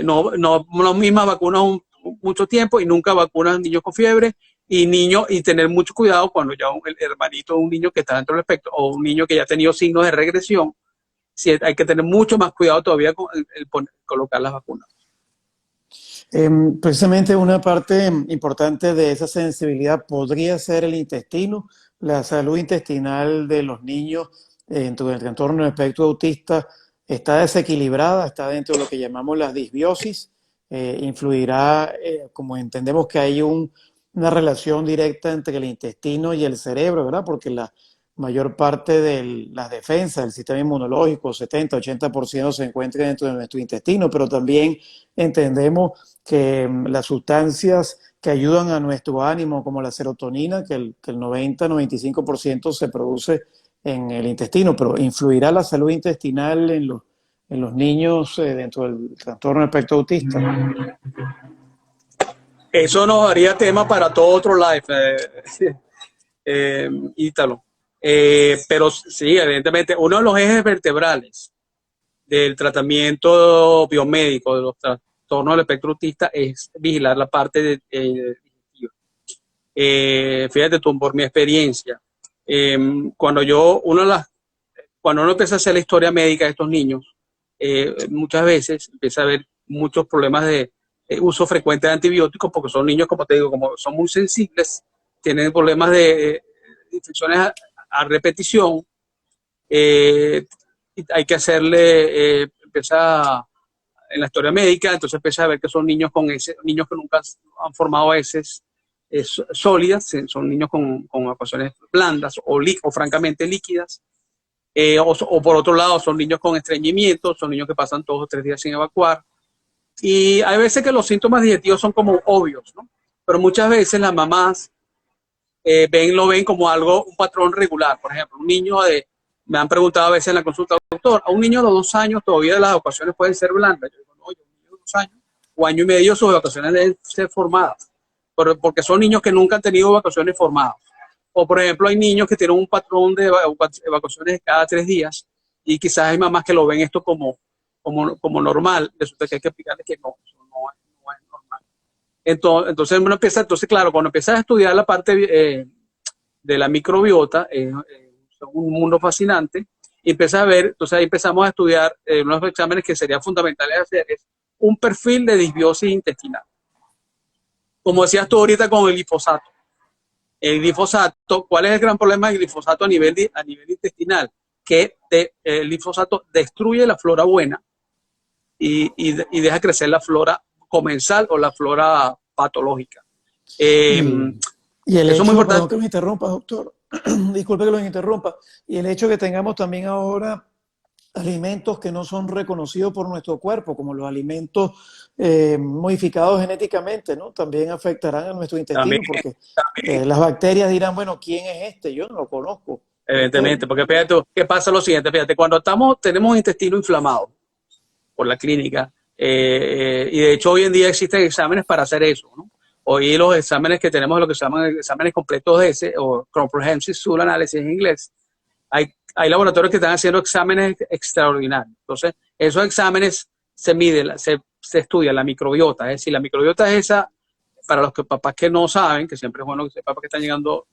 no mismas vacunas mucho tiempo y nunca vacunan niños con fiebre y tener mucho cuidado cuando ya el hermanito de un niño que está dentro del espectro o un niño que ya ha tenido signos de regresión, sí, hay que tener mucho más cuidado todavía con colocar las vacunas. Precisamente una parte importante de esa sensibilidad podría ser el intestino, la salud intestinal de los niños dentro del trastorno del espectro autista está desequilibrada, está dentro de lo que llamamos la disbiosis, influirá, como entendemos que hay una relación directa entre el intestino y el cerebro, ¿verdad? Porque la mayor parte de las defensas del sistema inmunológico, 70-80% se encuentra dentro de nuestro intestino, pero también entendemos que las sustancias que ayudan a nuestro ánimo, como la serotonina, que el 90-95% se produce en el intestino, pero ¿influirá la salud intestinal en los niños dentro del trastorno del espectro autista? Eso nos daría tema para todo otro live, Ítalo. Pero sí, evidentemente, uno de los ejes vertebrales del tratamiento biomédico de los trastornos del espectro autista es vigilar la parte digestiva. Fíjate tú, por mi experiencia, cuando cuando uno empieza a hacer la historia médica de estos niños, muchas veces empieza a haber muchos problemas de uso frecuente de antibióticos, porque son niños, como te digo, como son muy sensibles, tienen problemas de infecciones a repetición. Hay que hacerle, empieza en la historia médica, entonces empieza a ver que son niños niños que nunca han formado heces sólidas, son niños con ecuaciones blandas o francamente líquidas. O por otro lado, son niños con estreñimiento, son niños que pasan 2 o 3 días sin evacuar. Y hay veces que los síntomas digestivos son como obvios, ¿no? Pero muchas veces las mamás lo ven como algo, un patrón regular. Por ejemplo, me han preguntado a veces en la consulta, doctor, a un niño de 2 años todavía las evacuaciones pueden ser blandas. Yo digo, no, un niño de 2 años o año y medio sus evacuaciones deben ser formadas, porque son niños que nunca han tenido evacuaciones formadas. O, por ejemplo, hay niños que tienen un patrón de evacuaciones cada 3 días y quizás hay mamás que lo ven esto como normal. Resulta que hay que explicarles que no es normal. Entonces, claro, cuando empiezas a estudiar la parte de la microbiota, es un mundo fascinante, y empiezas a ver, entonces ahí empezamos a estudiar unos exámenes que serían fundamentales hacer, es un perfil de disbiosis intestinal. Como decías tú ahorita con el glifosato. El glifosato, ¿cuál es el gran problema del glifosato a nivel intestinal? Que el glifosato destruye la flora buena y deja crecer la flora comensal o la flora patológica. Y el eso es muy hecho, perdón importante. que me interrumpa, doctor, disculpe que lo interrumpa, y el hecho que tengamos también ahora alimentos que no son reconocidos por nuestro cuerpo, como los alimentos modificados genéticamente, ¿no? También afectarán a nuestro intestino, porque las bacterias dirán, bueno, ¿quién es este? Yo no lo conozco. Evidentemente, porque fíjate tú, ¿qué pasa? Lo siguiente, fíjate, cuando tenemos intestino inflamado por la clínica, y de hecho hoy en día existen exámenes para hacer eso, ¿no? Hoy los exámenes que tenemos, lo que se llaman exámenes completos de ese, o Comprehensive Stool Analysis en inglés, hay laboratorios que están haciendo exámenes extraordinarios. Entonces, esos exámenes se miden, se estudia la microbiota, es decir, la microbiota es esa, para los papás que no saben, que siempre es bueno que sepan que están llegando,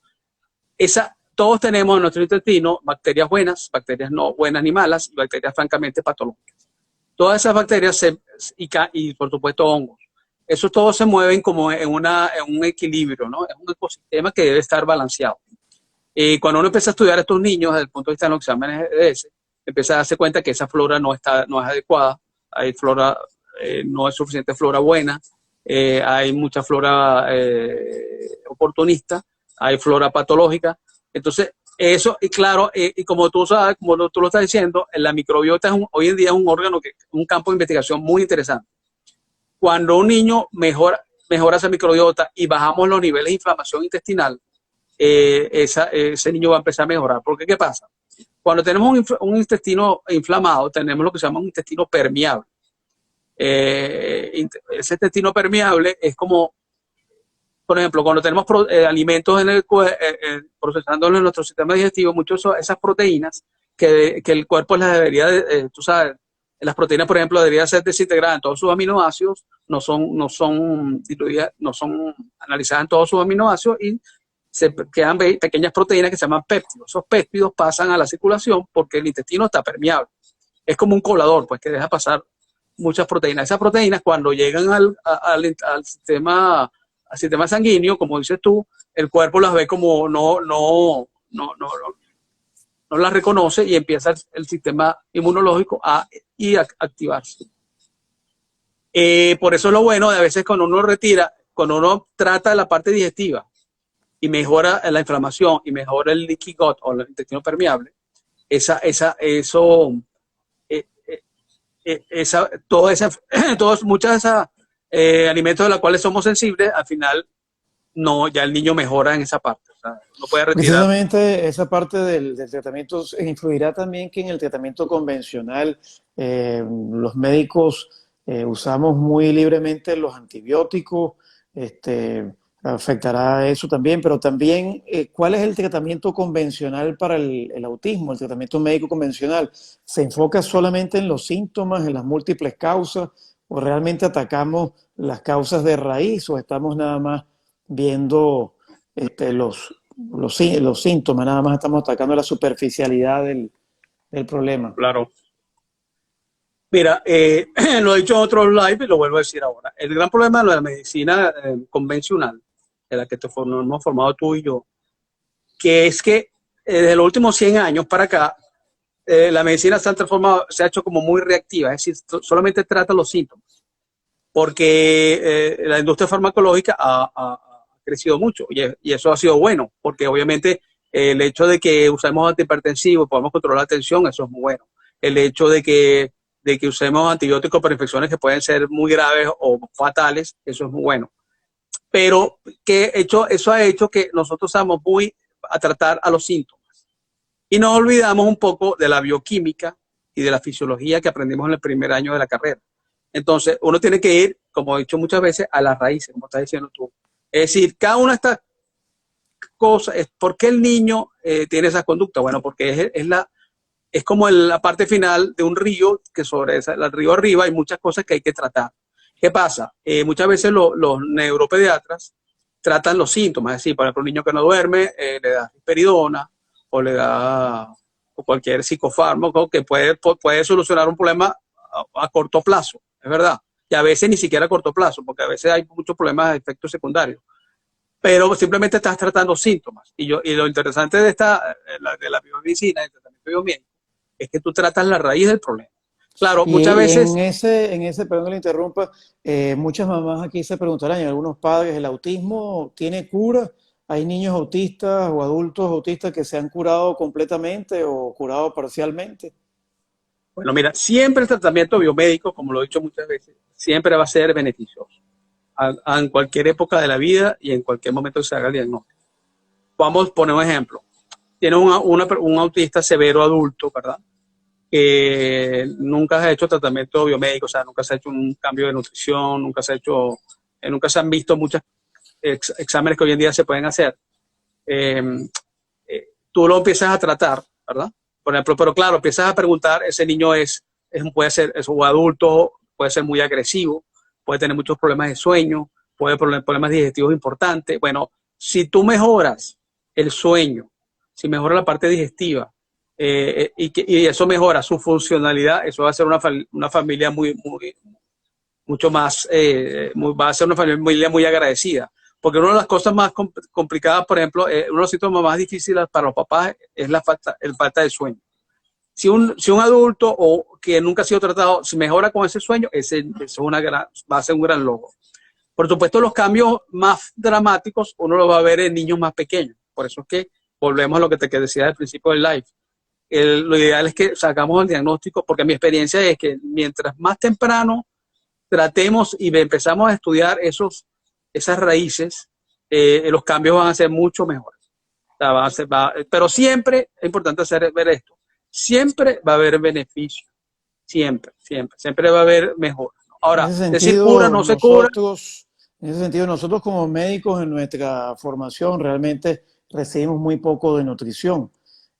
todos tenemos en nuestro intestino bacterias buenas, bacterias no buenas ni malas, y bacterias francamente patológicas. Todas esas bacterias y por supuesto hongos, esos todos se mueven como en un equilibrio, ¿no? Es un ecosistema que debe estar balanceado. Y cuando uno empieza a estudiar a estos niños desde el punto de vista de los exámenes de ese, empieza a darse cuenta que esa flora no es adecuada, hay flora, no es suficiente flora buena, hay mucha flora oportunista, hay flora patológica. Entonces, eso, y claro, y como tú sabes, como tú lo estás diciendo, la microbiota hoy en día es un órgano, un campo de investigación muy interesante. Cuando un niño mejora esa microbiota y bajamos los niveles de inflamación intestinal, ese niño va a empezar a mejorar. Porque, ¿qué pasa? Cuando tenemos un intestino inflamado, tenemos lo que se llama un intestino permeable. Ese intestino permeable es como, por ejemplo, cuando tenemos alimentos procesándolos en nuestro sistema digestivo, muchas de esas proteínas que el cuerpo las debería, tú sabes, las proteínas, por ejemplo, deberían ser desintegradas en todos sus aminoácidos, no son analizadas en todos sus aminoácidos y se quedan pequeñas proteínas que se llaman péptidos. Esos péptidos pasan a la circulación porque el intestino está permeable. Es como un colador, pues, que deja pasar muchas proteínas. Esas proteínas, cuando llegan al sistema sanguíneo, como dices tú, el cuerpo las ve como no las reconoce y empieza el sistema inmunológico a activarse. Por eso es lo bueno de a veces cuando uno trata la parte digestiva y mejora la inflamación y mejora el leaky gut o el intestino permeable, muchas de esas alimentos de los cuales somos sensibles, al final ya el niño mejora en esa parte. O sea, no puede retirar. Precisamente esa parte del tratamiento influirá también que en el tratamiento convencional los médicos usamos muy libremente los antibióticos, afectará eso también, pero también, ¿cuál es el tratamiento convencional para el autismo, el tratamiento médico convencional? ¿Se enfoca solamente en los síntomas, en las múltiples causas, o realmente atacamos las causas de raíz, o estamos nada más viendo los síntomas, nada más estamos atacando la superficialidad del problema? Claro. Mira, lo he dicho en otros live y lo vuelvo a decir ahora. El gran problema de la medicina convencional, de la que nos hemos formado tú y yo, que es que desde los últimos 100 años para acá, la medicina se ha transformado, se ha hecho como muy reactiva, es decir, solamente trata los síntomas, porque la industria farmacológica ha crecido mucho y eso ha sido bueno, porque obviamente el hecho de que usemos antihipertensivos y podamos controlar la tensión, eso es muy bueno. El hecho de que usemos antibióticos para infecciones que pueden ser muy graves o fatales, eso es muy bueno. Pero eso ha hecho que nosotros estamos muy a tratar a los síntomas. Y nos olvidamos un poco de la bioquímica y de la fisiología que aprendimos en el primer año de la carrera. Entonces, uno tiene que ir, como he dicho muchas veces, a las raíces, como estás diciendo tú. Es decir, cada una de estas cosas, ¿por qué el niño tiene esa conducta? Bueno, porque es como la parte final de un río, que sobre el río arriba hay muchas cosas que hay que tratar. ¿Qué pasa? Muchas veces los neuropediatras tratan los síntomas, es decir, por ejemplo, un niño que no duerme, le da risperidona o le da o cualquier psicofármaco que puede solucionar un problema a corto plazo, es verdad. Y a veces ni siquiera a corto plazo, porque a veces hay muchos problemas de efectos secundarios. Pero simplemente estás tratando síntomas. Y lo interesante de la biomedicina, del tratamiento biomédico, es que tú tratas la raíz del problema. Claro, muchas Y veces, perdón que le interrumpa, muchas mamás aquí se preguntarán, y algunos padres, ¿el autismo tiene cura? ¿Hay niños autistas o adultos autistas que se han curado completamente o curado parcialmente? bueno, mira, siempre el tratamiento biomédico, como lo he dicho muchas veces, siempre va a ser beneficioso en cualquier época de la vida y en cualquier momento que se haga el diagnóstico. Vamos a poner un ejemplo. Tiene un autista severo adulto, ¿verdad? Que nunca se ha hecho tratamiento biomédico, o sea, nunca se ha hecho un cambio de nutrición, nunca se han visto muchos exámenes que hoy en día se pueden hacer. Eh, Tú lo empiezas a tratar, ¿verdad? Por ejemplo, pero claro, empiezas a preguntar, ese niño puede ser es un adulto, puede ser muy agresivo, puede tener muchos problemas de sueño, puede tener problemas digestivos importantes. Bueno, si tú mejoras el sueño, si mejoras la parte digestiva, y eso mejora su funcionalidad, eso va a ser una familia mucho más, va a ser una familia muy agradecida. Porque una de las cosas más complicadas, por ejemplo, uno de los síntomas más difíciles para los papás es el falta de sueño. Si un adulto o que nunca ha sido tratado, si mejora con ese sueño, va a ser un gran logro. Por supuesto, los cambios más dramáticos uno los va a ver en niños más pequeños. Por eso es que volvemos a lo que te decía al principio del live. Lo ideal es que sacamos el diagnóstico, porque mi experiencia es que mientras más temprano tratemos y empezamos a estudiar esas raíces, los cambios van a ser mucho mejores. O sea, pero siempre es importante ver esto. Siempre va a haber beneficio. Siempre va a haber mejora. En Ahora, ese decir cura, sentido, no se cura. nosotros como médicos en nuestra formación realmente recibimos muy poco de nutrición.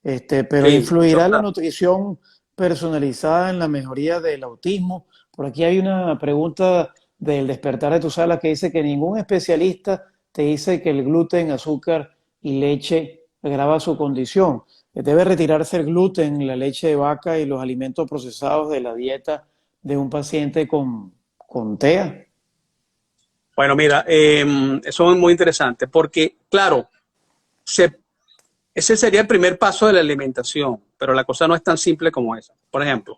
Pero Sí, eso ¿influirá la está. nutrición personalizada en la mejoría del autismo? Por aquí hay una pregunta del Despertar de tu Sala que dice que ningún especialista te dice que el gluten, azúcar y leche agrava su condición. Debe retirarse el gluten, la leche de vaca y los alimentos procesados de la dieta de un paciente con TEA. Bueno, mira, eso es muy interesante porque, claro, se ese sería el primer paso de la alimentación, pero la cosa no es tan simple como esa. Por ejemplo,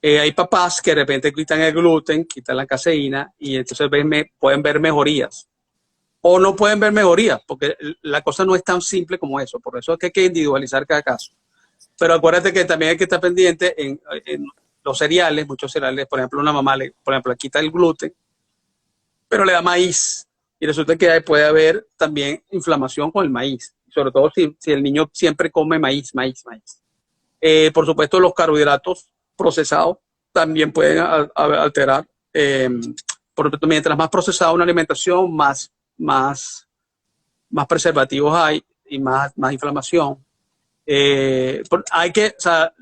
hay papás que de repente quitan el gluten, quitan la caseína y entonces pueden ver mejorías. O no pueden ver mejorías, porque la cosa no es tan simple como eso. Por eso es que hay que individualizar cada caso. Pero acuérdate que también hay que estar pendiente en los cereales, muchos cereales. Por ejemplo, una mamá, por ejemplo, le quita el gluten, pero le da maíz. Y resulta que puede haber también inflamación con el maíz, sobre todo si el niño siempre come maíz. Por supuesto, los carbohidratos procesados también pueden alterar mientras más procesada una alimentación, más preservativos hay y más inflamación. Hay que, o sea,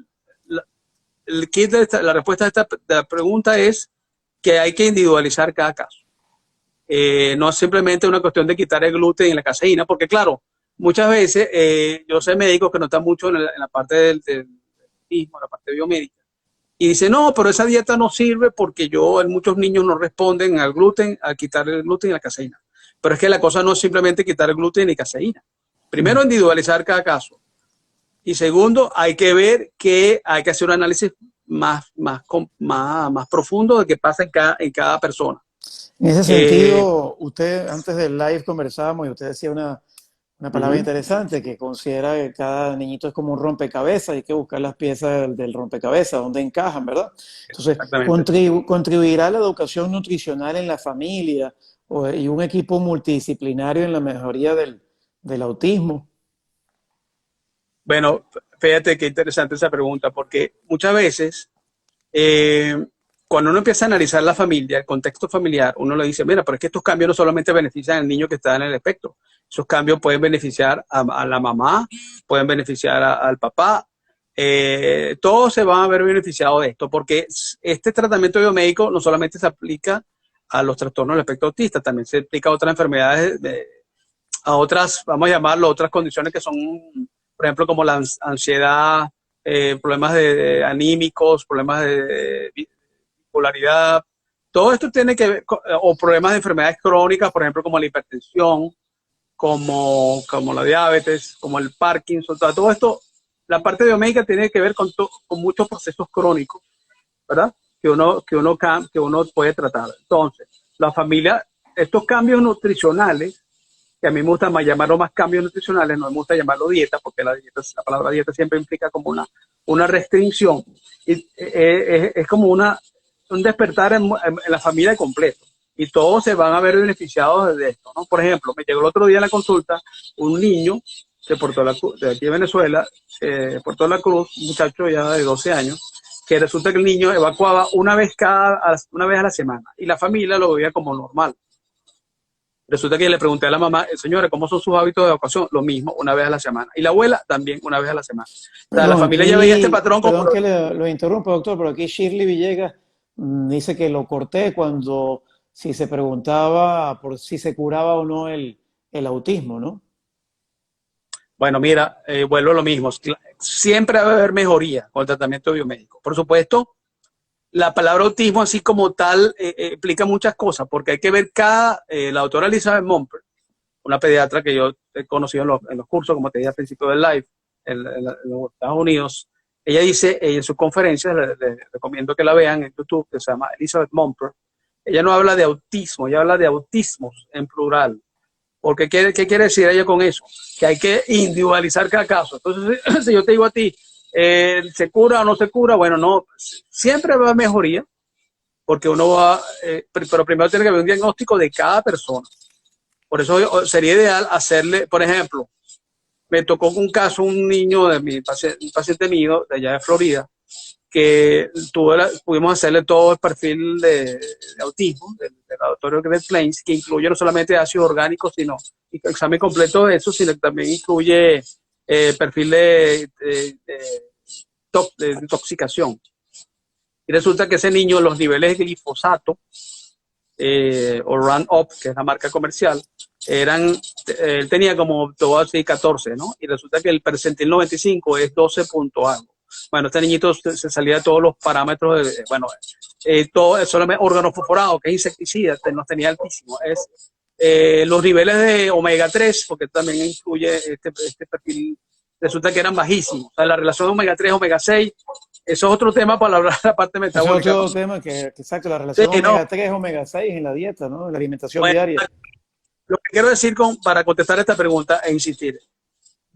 el kit la respuesta de esta pregunta es que hay que individualizar cada caso. No es simplemente una cuestión de quitar el gluten y la caseína, porque claro, muchas veces yo sé médicos que no están mucho en la parte del mismo, la parte biomédica, y dicen, no, pero esa dieta no sirve porque muchos niños no responden al gluten, al quitar el gluten y la caseína. Pero es que la cosa no es simplemente quitar el gluten y caseína. Primero, individualizar cada caso. Y segundo, hay que ver que hay que hacer un análisis más profundo de qué pasa en cada persona. En ese sentido, usted antes del live conversábamos y usted decía una palabra interesante, que considera que cada niñito es como un rompecabezas, hay que buscar las piezas del rompecabezas, donde encajan, ¿verdad? Entonces, contribuirá la educación nutricional en la familia y un equipo multidisciplinario en la mejoría del autismo. Bueno, fíjate qué interesante esa pregunta, porque muchas veces cuando uno empieza a analizar la familia, el contexto familiar, uno le dice, mira, pero es que estos cambios no solamente benefician al niño que está en el espectro, esos cambios pueden beneficiar a la mamá, pueden beneficiar al papá, todos se van a ver beneficiados de esto, porque este tratamiento biomédico no solamente se aplica a los trastornos del espectro autista, también se aplica a otras enfermedades, a otras, vamos a llamarlo, otras condiciones que son, por ejemplo, como la ansiedad, problemas anímicos, problemas de bipolaridad. Todo esto tiene que ver, o problemas de enfermedades crónicas, por ejemplo, como la hipertensión, como la diabetes, como el Parkinson. Todo esto, la parte biomédica tiene que ver con muchos procesos crónicos, ¿verdad? Que uno puede tratar. Entonces, la familia, estos cambios nutricionales, que a mí me gusta más llamarlo más cambios nutricionales, no me gusta llamarlo dieta, porque la palabra dieta siempre implica como una restricción. Y, es como un despertar en la familia completo. Y todos se van a ver beneficiados de esto, ¿no? Por ejemplo, me llegó el otro día en la consulta un niño de aquí de Venezuela, Puerto La Cruz, un muchacho ya de 12 años, que resulta que el niño evacuaba una vez a la semana y la familia lo veía como normal. Resulta que le pregunté a la mamá, señora, ¿cómo son sus hábitos de evacuación? Lo mismo, una vez a la semana. Y la abuela también, una vez a la semana. O sea, la familia ya veía este patrón como... Perdón que lo interrumpa, doctor, pero aquí Shirley Villegas dice que lo corté cuando si se preguntaba por si se curaba o no el autismo, ¿no? Bueno, mira, vuelvo a lo mismo. Siempre va a haber mejoría con el tratamiento biomédico. Por supuesto, la palabra autismo así como tal implica muchas cosas, porque hay que ver la doctora Elizabeth Momper, una pediatra que yo he conocido en los cursos, como te dije al principio del live, en los Estados Unidos. Ella dice, en sus conferencias, les recomiendo que la vean en YouTube, que se llama Elizabeth Momper. Ella no habla de autismo, ella habla de autismos en plural. Porque ¿qué quiere decir ella con eso? Que hay que individualizar cada caso. Entonces, si yo te digo a ti, ¿se cura o no se cura? Bueno, no, siempre va a mejoría, porque uno va, pero primero tiene que haber un diagnóstico de cada persona. Por eso sería ideal hacerle, por ejemplo, me tocó un caso, un niño de un paciente mío de allá de Florida, que pudimos hacerle todo el perfil de autismo del laboratorio Great Plains, que incluye no solamente ácidos orgánicos, sino examen completo de eso, sino que también incluye perfil de intoxicación. Y resulta que ese niño, los niveles de glifosato o Roundup, que es la marca comercial, él tenía como todo así 14, ¿no? Y resulta que el percentil 95 es 12 punto algo. Bueno, este niñito se salía de todos los parámetros, todo solamente órgano fosforado, que es insecticida, nos tenía altísimo. Los niveles de omega 3, porque también incluye este perfil, resulta que eran bajísimos. O sea, la relación omega 3, omega 6, eso es otro tema para hablar de la parte metabólica. Eso es otro tema exacto, la relación omega 3, omega 6 en la dieta, ¿no? En la alimentación diaria. Lo que quiero decir para contestar esta pregunta e insistir,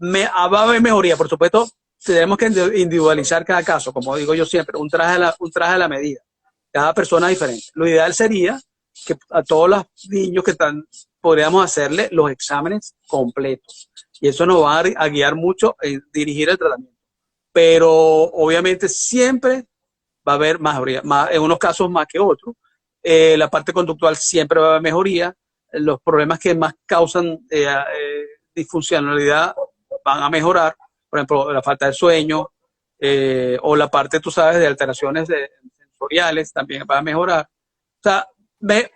va a haber mejoría, por supuesto. Tenemos que individualizar cada caso, como digo yo siempre, un traje a la medida. Cada persona es diferente. Lo ideal sería que a todos los niños podríamos hacerle los exámenes completos. Y eso nos va a guiar mucho en dirigir el tratamiento. Pero obviamente siempre va a haber mejoría, en unos casos más que otros. la parte conductual siempre va a haber mejoría, los problemas que más causan disfuncionalidad van a mejorar, por ejemplo, la falta de sueño, o la parte, tú sabes, de alteraciones sensoriales también va a mejorar. O sea,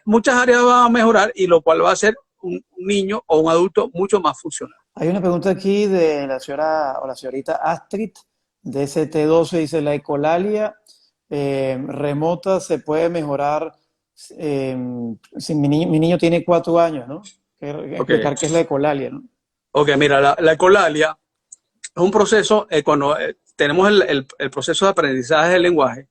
muchas áreas van a mejorar y lo cual va a hacer un niño o un adulto mucho más funcional. Hay una pregunta aquí de la señora o la señorita Astrid de ST12, dice, ¿la ecolalia remota se puede mejorar si mi niño tiene 4 años, ¿no? Explicar Okay. qué es la ecolalia, ¿no? Ok, mira, la ecolalia es un proceso, cuando tenemos el proceso de aprendizaje del lenguaje,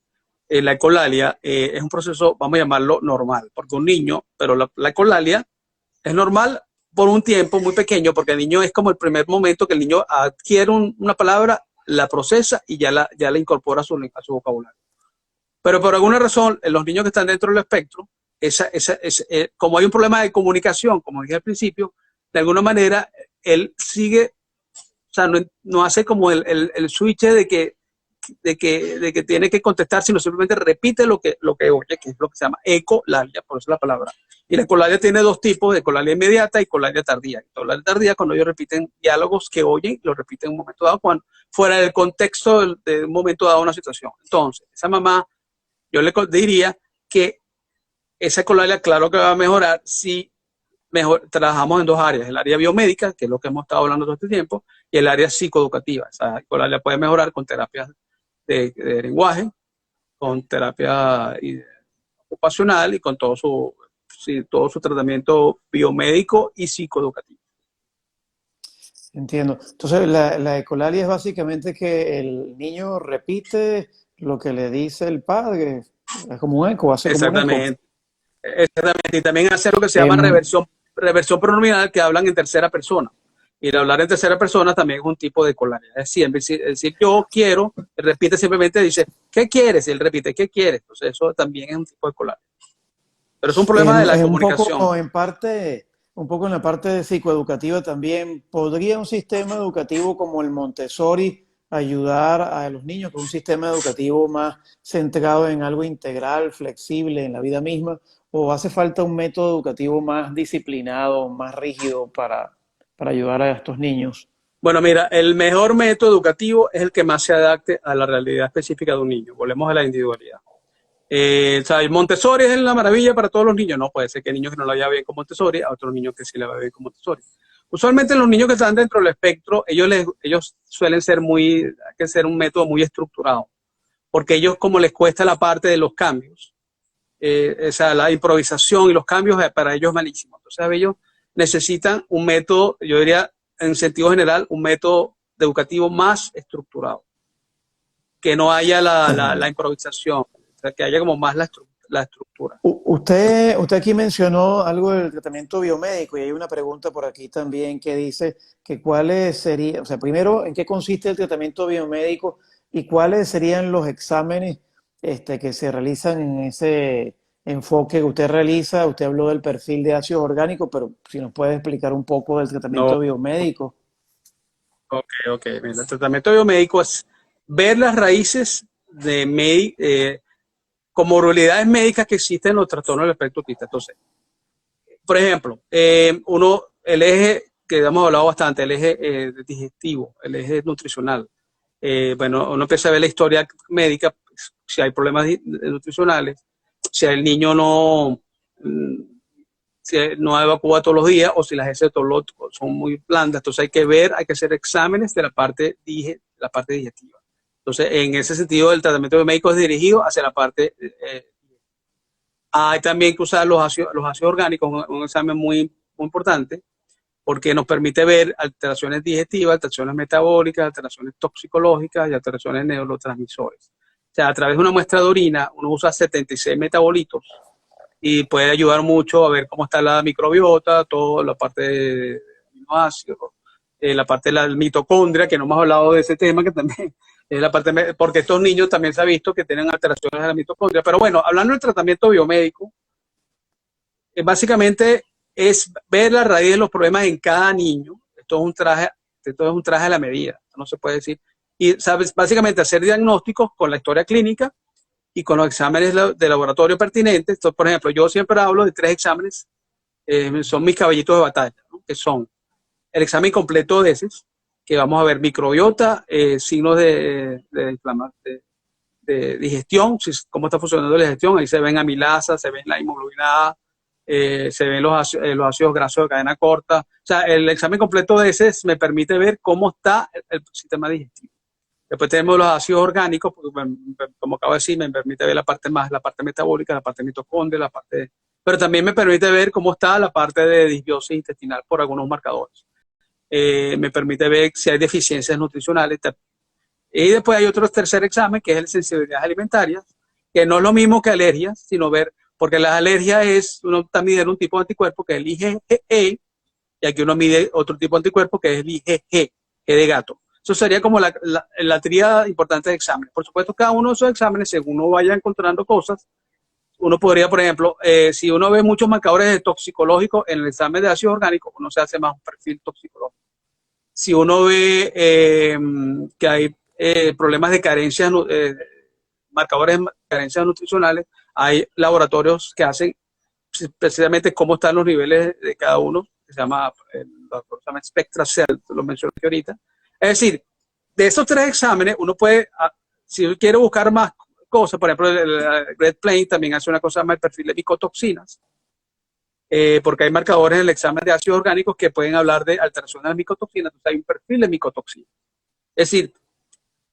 la ecolalia es un proceso, vamos a llamarlo normal, porque un niño, pero la ecolalia es normal por un tiempo muy pequeño, porque el niño es como el primer momento que el niño adquiere una palabra, la procesa y ya la incorpora a su vocabulario. Pero por alguna razón, los niños que están dentro del espectro, como hay un problema de comunicación, como dije al principio, de alguna manera él sigue, o sea, no hace como el switch de que tiene que contestar, sino simplemente repite lo que oye, que es lo que se llama ecolalia, por eso la palabra. Y la ecolalia tiene 2 tipos, de ecolalia inmediata y ecolalia tardía. Ecolalia tardía, cuando ellos repiten diálogos que oyen, lo repiten en un momento dado, cuando fuera del contexto de un momento dado una situación. Entonces, esa mamá, yo le diría que esa ecolalia, claro que va a mejorar si trabajamos en 2 áreas, el área biomédica, que es lo que hemos estado hablando todo este tiempo, y el área psicoeducativa. Esa ecolalia puede mejorar con terapias de lenguaje, con terapia ocupacional y con todo su tratamiento biomédico y psicoeducativo. Entiendo. Entonces, la ecolalia es básicamente que el niño repite lo que le dice el padre. Es como un eco, hace como un eco. Exactamente. Exactamente. Y también hacer lo que se llama Em, reversión pronominal, que hablan en tercera persona. Y el hablar en tercera persona también es un tipo de ecolalia. Es decir, yo quiero, él repite simplemente, dice, ¿qué quieres? Y él repite, ¿qué quieres? Entonces eso también es un tipo de ecolalia. Pero es un problema de la un comunicación. poco en parte, un poco en la parte psicoeducativa también, ¿podría un sistema educativo como el Montessori ayudar a los niños con un sistema educativo más centrado en algo integral, flexible en la vida misma? ¿O hace falta un método educativo más disciplinado, más rígido para ayudar a estos niños? Bueno, mira, el mejor método educativo es el que más se adapte a la realidad específica de un niño. Volvemos a la individualidad. O sea, el Montessori es la maravilla para todos los niños. No puede ser que hay niños que no lo vaya bien con Montessori, a otros niños que sí le va bien con Montessori. Usualmente los niños que están dentro del espectro, ellos suelen ser hay que ser un método muy estructurado, porque ellos como les cuesta la parte de los cambios, o sea, la improvisación y los cambios para ellos es malísimo. Entonces ellos necesitan un método, yo diría en sentido general, un método educativo más estructurado, que no haya la improvisación, o sea, que haya como más la estructura. Usted aquí mencionó algo del tratamiento biomédico y hay una pregunta por aquí también que dice que cuáles serían, o sea, primero, ¿en qué consiste el tratamiento biomédico y cuáles serían los exámenes que se realizan en ese enfoque que usted realiza? Usted habló del perfil de ácidos orgánicos, pero si nos puede explicar un poco del No, tratamiento biomédico. ok. Mira, el tratamiento biomédico es ver las raíces de comorbilidades médicas que existen en los trastornos del espectro autista. Entonces, por ejemplo, el eje que hemos hablado bastante, el eje digestivo, el eje nutricional. Bueno, uno empieza a ver la historia médica, si hay problemas nutricionales, si el niño si no evacúa todos los días o si las heces de todos los son muy blandas. Entonces hay que hacer exámenes de la parte digestiva. Entonces, en ese sentido, el tratamiento médico es dirigido hacia la parte. Hay también que usar los ácidos orgánicos, un examen muy, muy importante, porque nos permite ver alteraciones digestivas, alteraciones metabólicas, alteraciones toxicológicas y alteraciones de neurotransmisores. O sea, a través de una muestra de orina, uno usa 76 metabolitos y puede ayudar mucho a ver cómo está la microbiota, toda la parte de aminoácidos, la parte de la mitocondria, que no hemos hablado de ese tema, que también es la parte, porque estos niños también se ha visto que tienen alteraciones de la mitocondria. Pero bueno, hablando del tratamiento biomédico, básicamente es ver la raíz de los problemas en cada niño. Esto es un traje a la medida, no se puede decir. Y sabes, básicamente hacer diagnósticos con la historia clínica y con los exámenes de laboratorio pertinentes. Entonces, por ejemplo, yo siempre hablo de 3 exámenes, son mis caballitos de batalla, ¿no? Que son el examen completo de heces, que vamos a ver microbiota, signos de digestión, cómo está funcionando la digestión. Ahí se ven amilasas, se ven la hemoglobina A, se ven los ácidos grasos de cadena corta. O sea, el examen completo de heces me permite ver cómo está el sistema digestivo. Después tenemos los ácidos orgánicos, porque, como acabo de decir, me permite ver la parte metabólica, la parte mitocondria, pero también me permite ver cómo está la parte de disbiosis intestinal por algunos marcadores. Me permite ver si hay deficiencias nutricionales. Y después hay otro tercer examen, que es el de sensibilidades alimentarias, que no es lo mismo que alergias, sino ver, porque las alergias uno está midiendo un tipo de anticuerpo que es el IgE, y aquí uno mide otro tipo de anticuerpo que es el IgG, G de gato. Eso sería como la tríada importante de exámenes. Por supuesto, cada uno de esos exámenes, según uno vaya encontrando cosas, uno podría, por ejemplo, si uno ve muchos marcadores toxicológicos en el examen de ácidos orgánicos, uno se hace más un perfil toxicológico. Si uno ve que hay problemas de carencias, marcadores de carencias nutricionales, hay laboratorios que hacen precisamente cómo están los niveles de cada uno, que se llama SpectraCell, lo mencioné ahorita. Es decir, de esos 3 exámenes, uno puede, si uno quiere buscar más cosas, por ejemplo, el Great Plains también hace una cosa más el perfil de micotoxinas, porque hay marcadores en el examen de ácidos orgánicos que pueden hablar de alteraciones de micotoxinas. Entonces hay un perfil de micotoxinas. Es decir,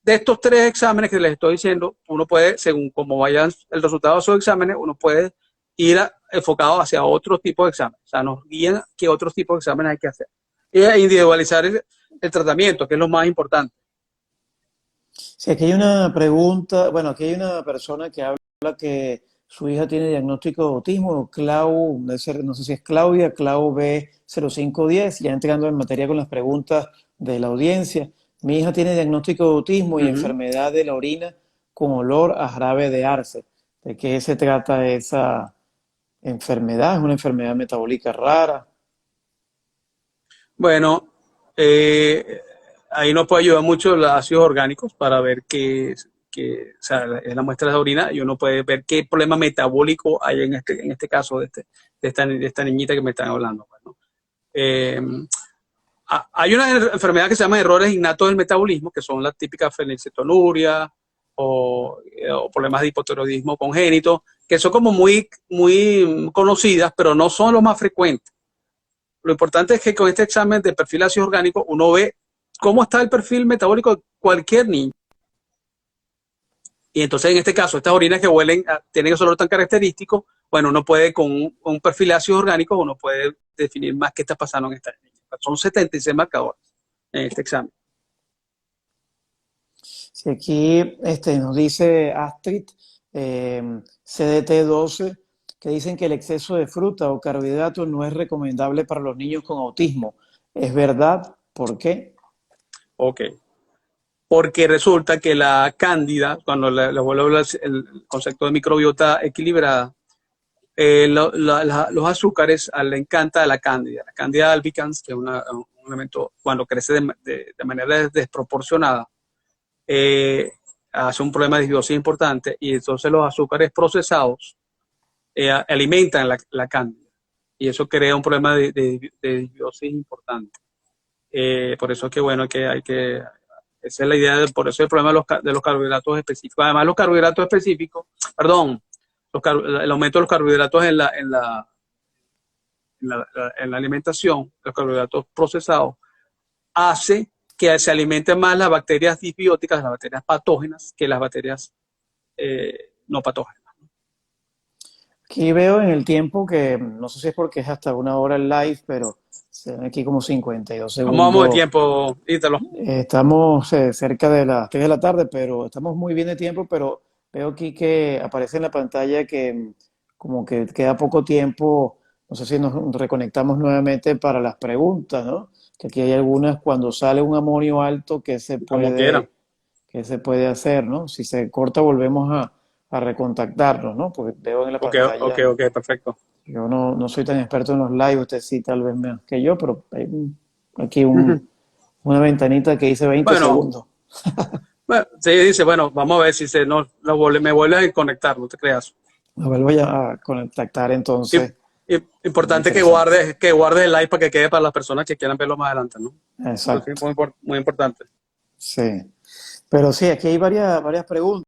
de estos 3 exámenes que les estoy diciendo, uno puede, según cómo vayan el resultado de esos exámenes, uno puede ir enfocado hacia otro tipo de exámenes. O sea, nos guían qué otros tipos de exámenes hay que hacer. Y individualizar el tratamiento, que es lo más importante. Sí, aquí hay una pregunta, bueno, aquí hay una persona que habla que su hija tiene diagnóstico de autismo, no sé si es Claudia, Clau B0510, ya entrando en materia con las preguntas de la audiencia. Mi hija tiene diagnóstico de autismo y enfermedad de la orina con olor a jarabe de arce. ¿De qué se trata esa enfermedad? ¿Es una enfermedad metabólica rara? Bueno, ahí nos puede ayudar mucho los ácidos orgánicos para ver o sea, es la muestra de orina y uno puede ver qué problema metabólico hay en este caso de esta niñita que me están hablando. Bueno, hay una enfermedad que se llama errores innatos del metabolismo, que son las típicas fenilcetonuria o problemas de hipotiroidismo congénito, que son como muy, muy conocidas, pero no son los más frecuentes. Lo importante es que con este examen de perfil ácido orgánico uno ve cómo está el perfil metabólico de cualquier niño. Y entonces, en este caso, estas orinas que huelen, tienen ese olor tan característico, bueno, uno puede, con un perfil de ácidos orgánicos, uno puede definir más qué está pasando en esta niña. Son 76 marcadores en este examen. Sí, aquí nos dice Astrid, CDT12, que dicen que el exceso de fruta o carbohidratos no es recomendable para los niños con autismo. ¿Es verdad? ¿Por qué? Ok. Porque resulta que la cándida, cuando le vuelvo a hablar el concepto de microbiota equilibrada, los azúcares le encanta la cándida albicans, que es un elemento, cuando crece de manera desproporcionada, hace un problema de disbiosis importante, y entonces los azúcares procesados alimentan la cándida, y eso crea un problema de disbiosis importante. Por eso es que bueno, que hay que... Esa es la idea, por eso el problema de los carbohidratos específicos. Además, los carbohidratos específicos, perdón, el aumento de los carbohidratos en la alimentación, los carbohidratos procesados, hace que se alimenten más las bacterias disbióticas, las bacterias patógenas, que las bacterias no patógenas. Aquí veo en el tiempo que, no sé si es porque es hasta 1 hora el live, pero se ven aquí como 52 ¿Cómo vamos de segundos. tiempo, Ítalo? Estamos cerca de las 3 de la tarde, pero estamos muy bien de tiempo, pero veo aquí que aparece en la pantalla que como que queda poco tiempo. No sé si nos reconectamos nuevamente para las preguntas, ¿no? Que aquí hay algunas cuando sale un amonio alto Como quieran. que se puede hacer, ¿no? Si se corta volvemos a recontactarnos, ¿no? Porque veo en la pantalla. Ok, perfecto. Yo no soy tan experto en los live, usted sí tal vez más que yo, pero hay aquí una ventanita que dice 20 Bueno, segundos. Bueno, sí, dice, bueno, vamos a ver si me vuelve a conectar, no te creas. Nos vuelvo ya a contactar Im- entonces. Muy Importante interesante. que guardes el like para que quede para las personas que quieran verlo más adelante, ¿no? Eso es Exacto. muy importante. Sí. Pero sí, aquí hay varias preguntas.